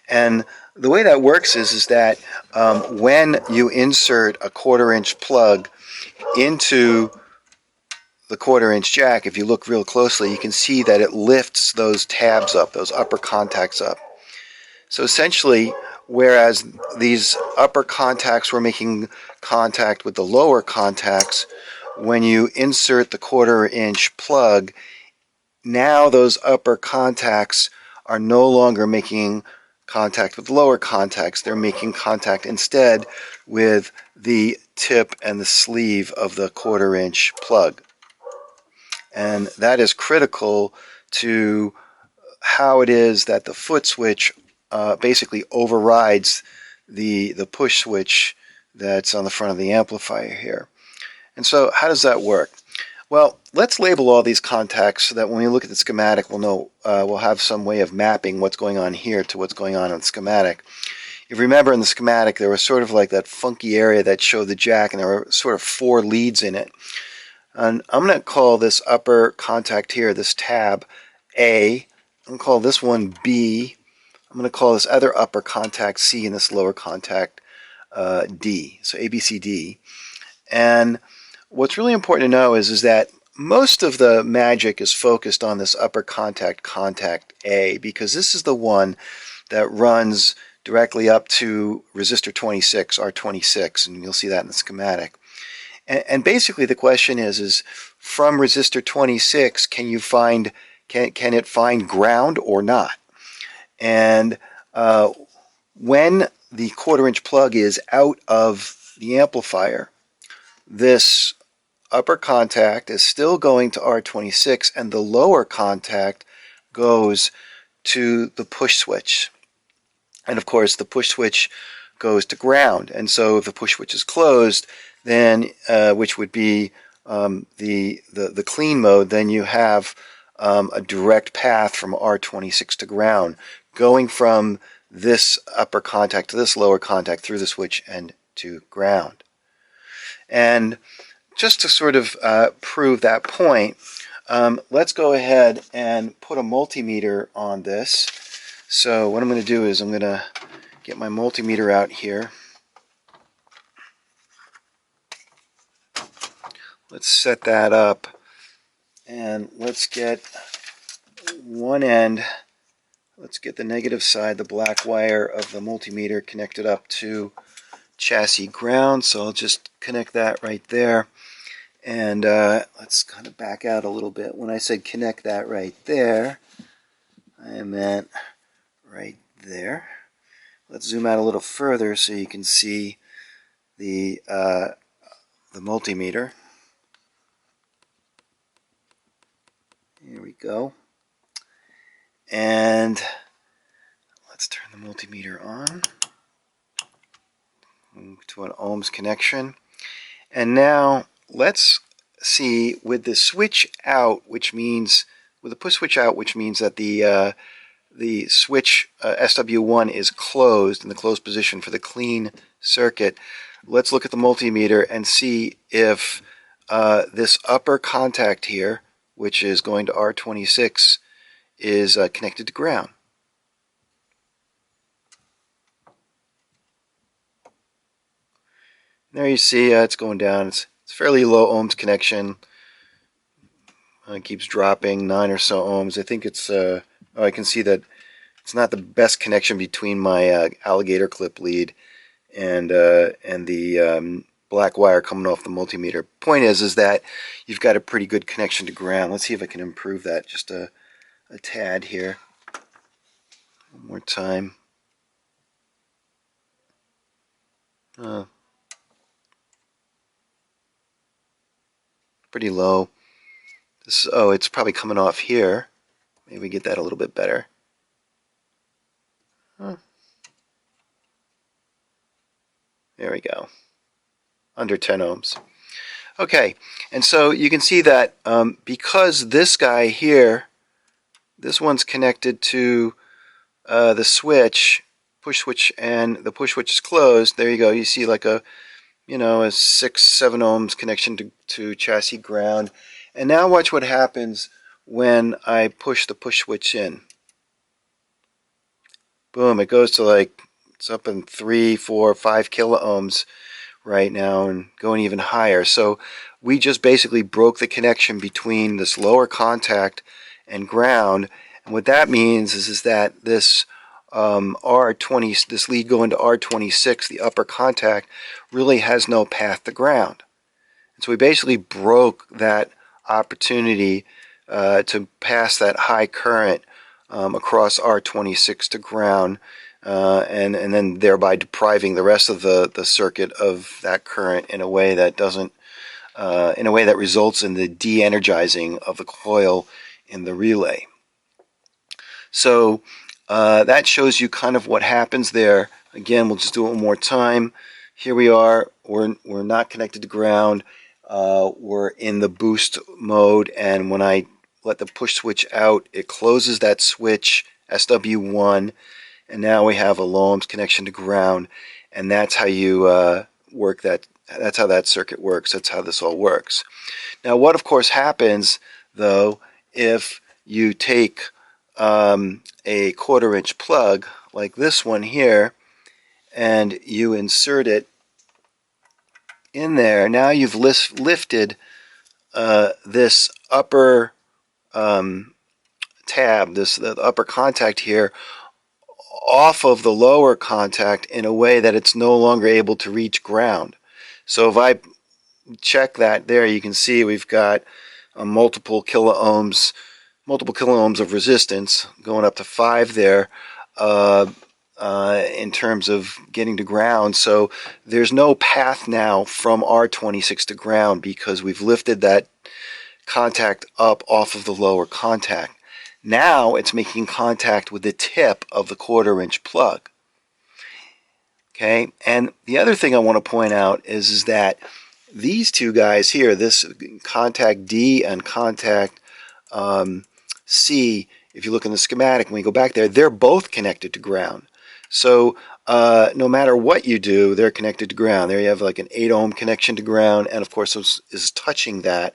And the way that works is that when you insert a 1/4-inch plug into the 1/4-inch jack, if you look real closely, you can see that it lifts those tabs up, those upper contacts up. So essentially, whereas these upper contacts were making contact with the lower contacts, when you insert the 1/4-inch plug, now those upper contacts are no longer making contact with lower contacts. They're making contact instead with the tip and the sleeve of the 1/4-inch plug. And that is critical to how it is that the foot switch basically overrides the push switch that's on the front of the amplifier here. And so how does that work? Well, let's label all these contacts so that when we look at the schematic, we'll know we'll have some way of mapping what's going on here to what's going on in the schematic. If you remember in the schematic, there was sort of like that funky area that showed the jack, and there were sort of 4 leads in it. And I'm going to call this upper contact here, this tab, A. I'm going to call this one B. I'm going to call this other upper contact C, and this lower contact D. So A, B, C, D. And what's really important to know is that most of the magic is focused on this upper contact, contact A, because this is the one that runs directly up to resistor 26, R26, and you'll see that in the schematic. And basically the question is from resistor 26, can it find ground or not? And when the 1/4-inch plug is out of the amplifier, this upper contact is still going to R26, and the lower contact goes to the push switch. And of course the push switch goes to ground. And so if the push switch is closed, then which would be the clean mode, then you have a direct path from R26 to ground, going from this upper contact to this lower contact through the switch and to ground. And just to sort of prove that point, let's go ahead and put a multimeter on this. So what I'm going to do is I'm going to get my multimeter out here. Let's set that up, and let's get one end, let's get the negative side, the black wire of the multimeter, connected up to chassis ground. So I'll just connect that right there. And let's kind of back out a little bit. When I said connect that right there, I meant right there. Let's zoom out a little further so you can see the multimeter. Here we go. And let's turn the multimeter on to an ohms connection. And now let's see with the switch out, which means with the push switch out, which means that the the switch SW1 is closed in the closed position for the clean circuit, let's look at the multimeter and see if this upper contact here, which is going to R26, is connected to ground. There you see it's going down. It's fairly low ohms connection. It keeps dropping, 9 or so ohms. I think it's, I can see that it's not the best connection between my alligator clip lead and the black wire coming off the multimeter. Point is that you've got a pretty good connection to ground. Let's see if I can improve that just a tad here. One more time. Pretty low. This, oh, it's probably coming off here. Maybe get that a little bit better. There we go. Under 10 ohms. Okay, and so you can see that because this guy here, this one's connected to the switch, push switch, and the push switch is closed. There you go. You see like a 6-7 ohms connection to chassis ground. And now watch what happens when I push the push switch in. Boom, it goes to like, it's up in 3, 4, 5 kilo ohms right now and going even higher. So we just basically broke the connection between this lower contact and ground. And what that means is that this R20, this lead going to R26, the upper contact, really has no path to ground. And so we basically broke that opportunity to pass that high current across R26 to ground, and then thereby depriving the rest of the circuit of that current in a way that doesn't, in a way that results in the de-energizing of the coil in the relay. So that shows you kind of what happens there. Again, we'll just do it one more time. Here we are. We're not connected to ground. We're in the boost mode, and when I let the push switch out, it closes that switch SW1, and now we have a low ohms connection to ground, and that's how you work that. That's how that circuit works. That's how this all works. Now, what of course happens though if you take a 1/4-inch plug like this one here, and you insert it in there? Now you've lifted this upper tab, the upper contact here, off of the lower contact in a way that it's no longer able to reach ground. So if I check that there, you can see we've got multiple kilo ohms of resistance going up to 5 there in terms of getting to ground. So there's no path now from R26 to ground because we've lifted that contact up off of the lower contact. Now it's making contact with the tip of the 1/4-inch plug. Okay, and the other thing I want to point out is that these two guys here, this contact D and contact C, if you look in the schematic, when we go back there, they're both connected to ground. So no matter what you do, they're connected to ground. There you have like an 8 ohm connection to ground, and of course this is touching that,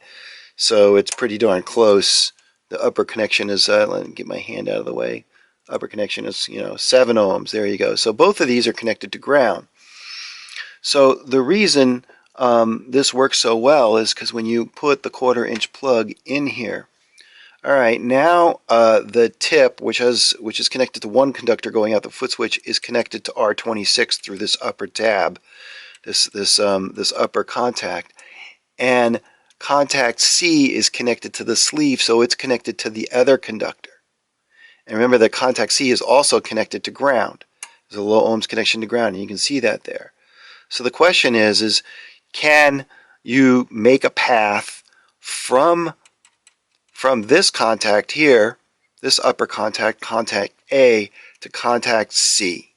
so it's pretty darn close. The upper connection is, let me get my hand out of the way, upper connection is 7 ohms. There you go. So both of these are connected to ground. So the reason this works so well is because when you put the 1/4-inch plug in here, all right, now the tip, which is connected to one conductor going out the foot switch, is connected to R26 through this upper tab, this upper contact, and contact C is connected to the sleeve, so it's connected to the other conductor. And remember that contact C is also connected to ground. There's a low ohms connection to ground, and you can see that there. So the question is can you make a path from this contact here, this upper contact, contact A, to contact C?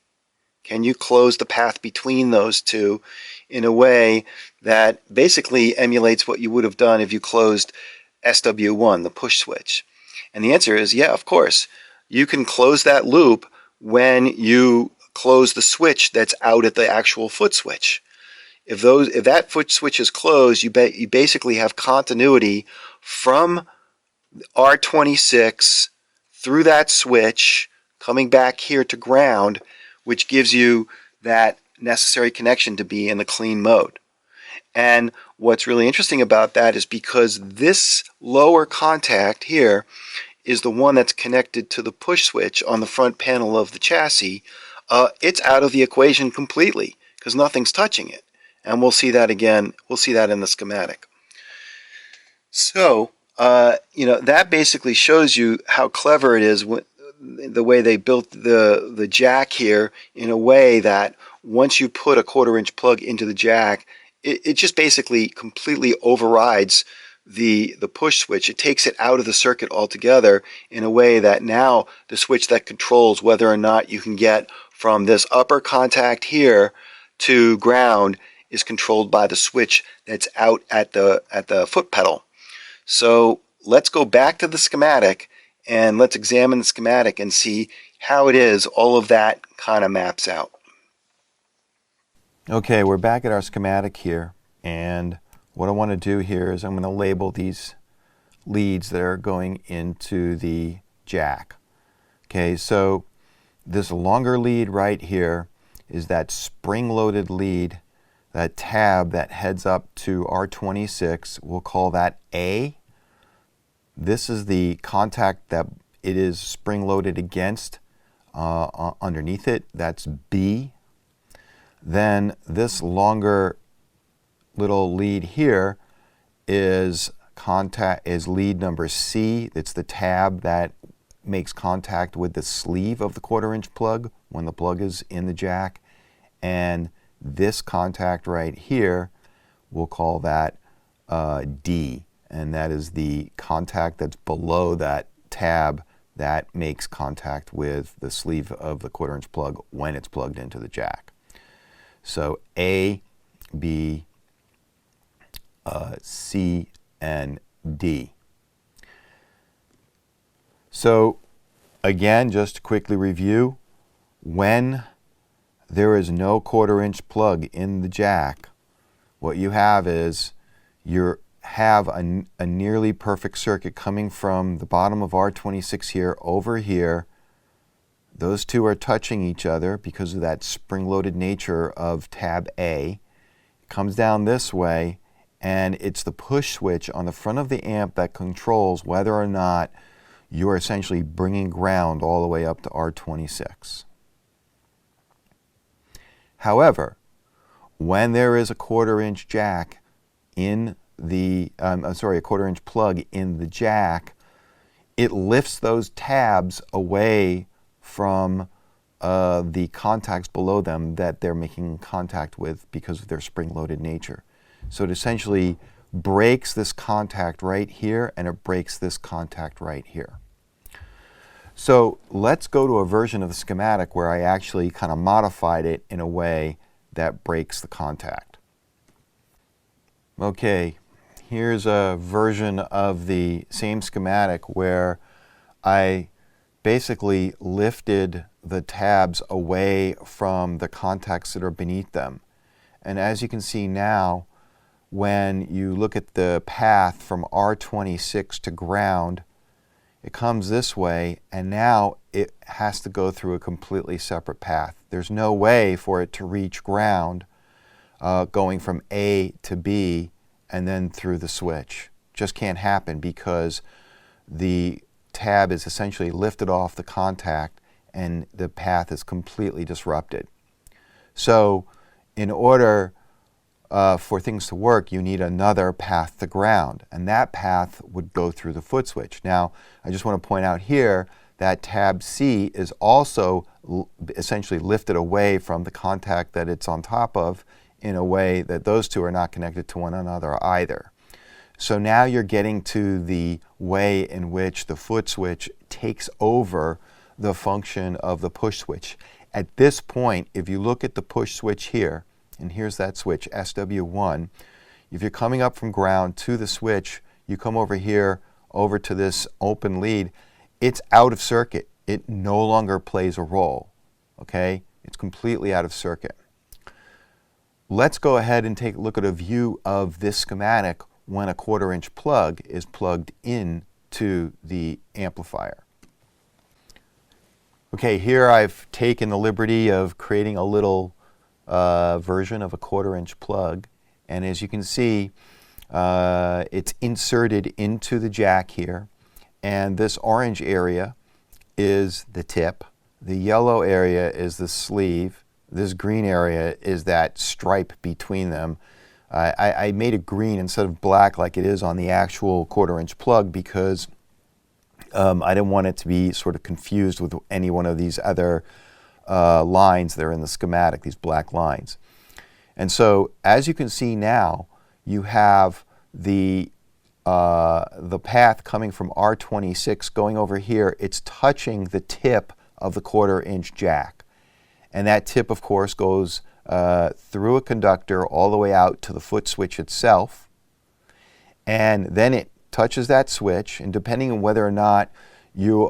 Can you close the path between those two in a way that basically emulates what you would have done if you closed SW1, the push switch? And the answer is yeah, of course. you can close that loop when you close the switch that's out at the actual foot switch. If that foot switch is closed, you basically have continuity from R26 through that switch coming back here to ground, which gives you that necessary connection to be in the clean mode. And what's really interesting about that is because this lower contact here is the one that's connected to the push switch on the front panel of the chassis, it's out of the equation completely because nothing's touching it. And we'll see that again. We'll see that in the schematic. So, that basically shows you how clever it is the way they built the jack here in a way that once you put a 1/4-inch plug into the jack, it just basically completely overrides the push switch. It takes it out of the circuit altogether in a way that now the switch that controls whether or not you can get from this upper contact here to ground is controlled by the switch that's out at the foot pedal. So let's go back to the schematic and let's examine the schematic and see how it is all of that kind of maps out. Okay, we're back at our schematic here, and what I want to do here is I'm going to label these leads that are going into the jack. Okay, so this longer lead right here is that spring-loaded lead, that tab that heads up to R26. We'll call that A. This is the contact that it is spring-loaded against underneath it. That's B. Then this longer little lead here is lead number C. It's the tab that makes contact with the sleeve of the 1/4-inch plug when the plug is in the jack. And this contact right here, we'll call that D. And that is the contact that's below that tab that makes contact with the sleeve of the 1/4-inch plug when it's plugged into the jack. So A, B, C, and D. So again, just to quickly review, when there is no 1/4-inch plug in the jack, what you have is you have a nearly perfect circuit coming from the bottom of R26 here over here. Those two are touching each other because of that spring-loaded nature of tab A. It comes down this way, and it's the push switch on the front of the amp that controls whether or not you are essentially bringing ground all the way up to R26. However, when there is a 1/4-inch jack in the, a 1/4-inch plug in the jack, it lifts those tabs away from the contacts below them that they're making contact with because of their spring-loaded nature. So it essentially breaks this contact right here, and it breaks this contact right here. So let's go to a version of the schematic where I actually kind of modified it in a way that breaks the contact. Okay, here's a version of the same schematic where I basically lifted the tabs away from the contacts that are beneath them. And as you can see now, when you look at the path from R26 to ground, it comes this way, and now it has to go through a completely separate path. There's no way for it to reach ground going from A to B and then through the switch. Just can't happen because the tab is essentially lifted off the contact and the path is completely disrupted. So in order for things to work, you need another path to ground, and that path would go through the foot switch. Now, I just want to point out here that tab C is also essentially lifted away from the contact that it's on top of in a way that those two are not connected to one another either. So now you're getting to the way in which the foot switch takes over the function of the push switch. At this point, if you look at the push switch here, and here's that switch, SW1. If you're coming up from ground to the switch, you come over here, over to this open lead, it's out of circuit. it no longer plays a role. Okay? It's completely out of circuit. Let's go ahead and take a look at a view of this schematic when a 1/4 inch plug is plugged in to the amplifier. Okay, here I've taken the liberty of creating a little version of a 1/4 inch plug, and as you can see, it's inserted into the jack here, and this orange area is the tip, the yellow area is the sleeve, this green area is that stripe between them. I made it green instead of black like it is on the actual 1/4 inch plug because I didn't want it to be sort of confused with any one of these other lines that are in the schematic, these black lines. And so as you can see now, you have the path coming from R26 going over here. It's touching the tip of the 1/4 inch jack. And that tip, of course, goes through a conductor all the way out to the foot switch itself. And then it touches that switch, and depending on whether or not you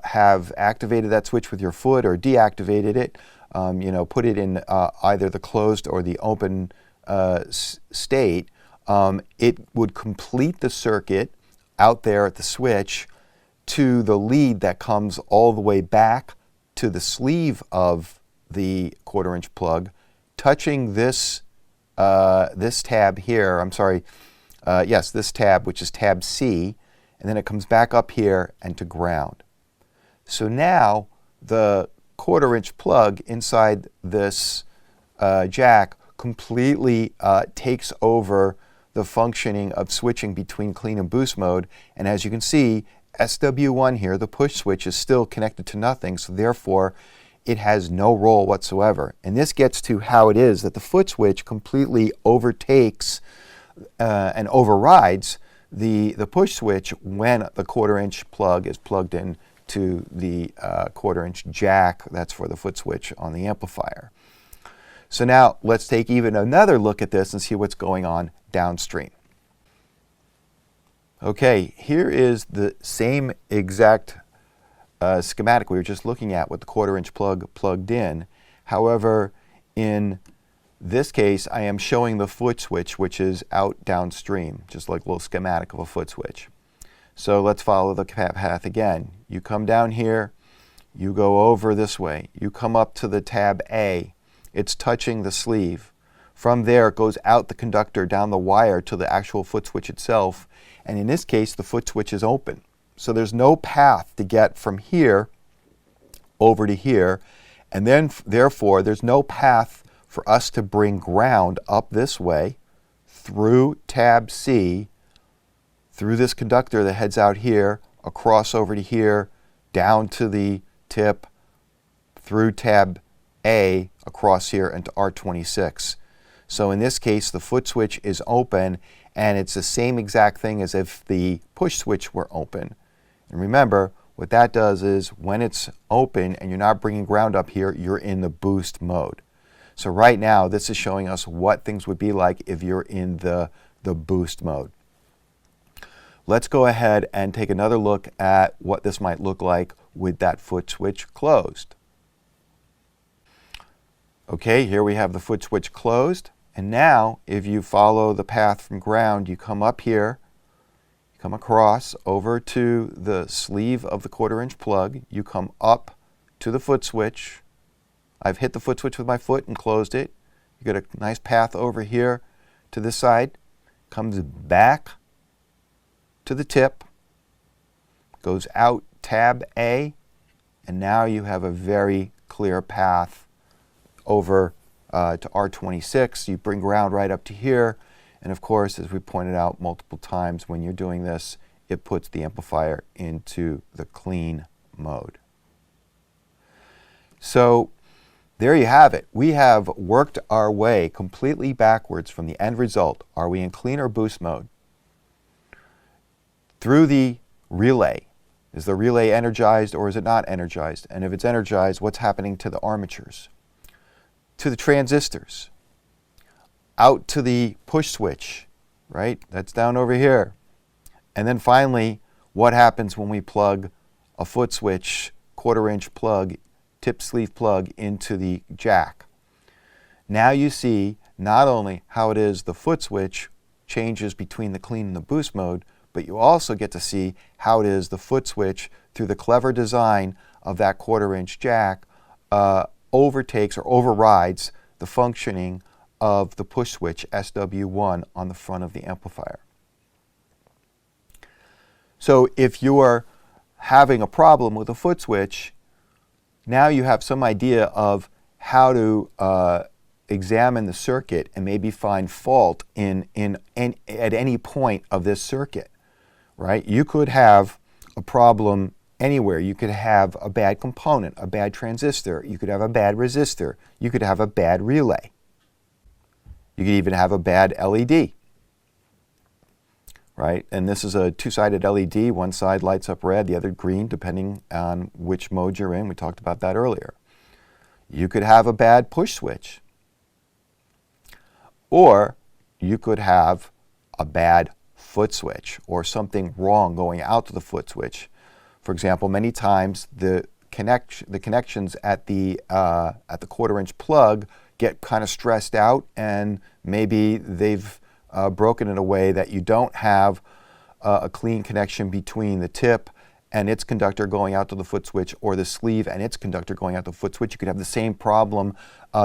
have activated that switch with your foot or deactivated it, put it in either the closed or the open state, it would complete the circuit out there at the switch to the lead that comes all the way back to the sleeve of the 1/4 inch plug, touching this tab here. This tab, which is tab C, and then it comes back up here and to ground. So now the 1/4 inch plug inside this jack completely takes over the functioning of switching between clean and boost mode, and as you can see, SW1 here, the push switch, is still connected to nothing, so therefore it has no role whatsoever. And this gets to how it is that the foot switch completely overtakes and overrides the push switch when the 1/4 inch plug is plugged in to the 1/4 inch jack that's for the foot switch on the amplifier. So now let's take even another look at this and see what's going on downstream. Okay, here is the same exact schematic we were just looking at with the 1/4 inch plug plugged in. However, in this case, I am showing the foot switch, which is out downstream, just like a little schematic of a foot switch. So let's follow the path again. You come down here, you go over this way, you come up to the tab A, it's touching the sleeve. From there, it goes out the conductor down the wire to the actual foot switch itself, and in this case, the foot switch is open. So there's no path to get from here over to here, and then therefore there's no path for us to bring ground up this way through tab C, through this conductor that heads out here, across over to here, down to the tip, through tab A, across here, and to R26. So in this case, the foot switch is open, and it's the same exact thing as if the push switch were open. And remember, what that does is when it's open and you're not bringing ground up here, you're in the boost mode. So right now, this is showing us what things would be like if you're in the boost mode. Let's go ahead and take another look at what this might look like with that foot switch closed. Okay, here we have the foot switch closed. And now, if you follow the path from ground, you come up here, you come across over to the sleeve of the 1/4 inch plug, you come up to the foot switch. I've hit the foot switch with my foot and closed it. You get a nice path over here to this side, comes back to the tip, goes out tab A, and now you have a very clear path over to R26. You bring ground right up to here, and of course, as we pointed out multiple times, when you're doing this, it puts the amplifier into the clean mode. So there you have it. We have worked our way completely backwards from the end result. Are we in clean or boost mode? Through the relay. Is the relay energized or is it not energized? And if it's energized, what's happening to the armatures? To the transistors, out to the push switch, right? That's down over here. And then finally, what happens when we plug a foot switch 1/4" plug, tip sleeve plug into the jack. Now you see not only how it is the foot switch changes between the clean and the boost mode, but you also get to see how it is the foot switch, through the clever design of that 1/4" jack, overtakes or overrides the functioning of the push switch SW1 on the front of the amplifier. So if you are having a problem with a foot switch, now you have some idea of how to examine the circuit and maybe find fault at any point of this circuit, right? You could have a problem anywhere. You could have a bad component, a bad transistor. You could have a bad resistor. You could have a bad relay. You could even have a bad LED, right? And this is a two-sided LED. One side lights up red, the other green, depending on which mode you're in. We talked about that earlier. You could have a bad push switch. Or you could have a bad foot switch or something wrong going out to the foot switch. For example, many times the connections at the 1/4" plug get kind of stressed out, and maybe they've broken in a way that you don't have a clean connection between the tip and its conductor going out to the foot switch, or the sleeve and its conductor going out to the foot switch. You could have the same problem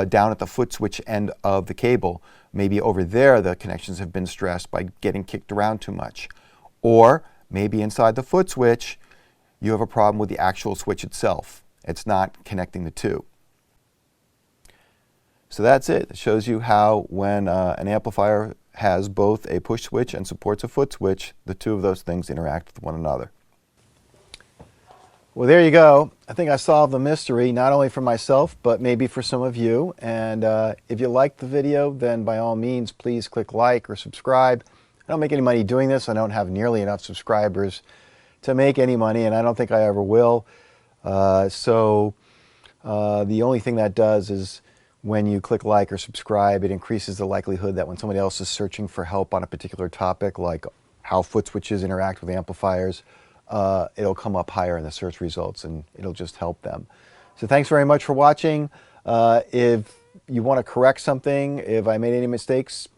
down at the foot switch end of the cable. Maybe over there the connections have been stressed by getting kicked around too much. Or maybe inside the foot switch you have a problem with the actual switch itself. It's not connecting the two. So that's it. It shows you how when an amplifier has both a push switch and supports a foot switch, the two of those things interact with one another. Well, there you go. I think I solved the mystery, not only for myself, but maybe for some of you. And if you liked the video, then by all means, please click like or subscribe. I don't make any money doing this. I don't have nearly enough subscribers to make any money, and I don't think I ever will. The only thing that does is when you click like or subscribe, it increases the likelihood that when somebody else is searching for help on a particular topic, like how foot switches interact with amplifiers, it'll come up higher in the search results, and it'll just help them. So thanks very much for watching. If you want to correct something, if I made any mistakes,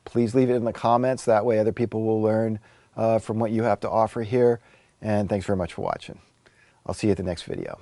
please leave it in the comments. That way other people will learn from what you have to offer here. And thanks very much for watching. I'll see you at the next video.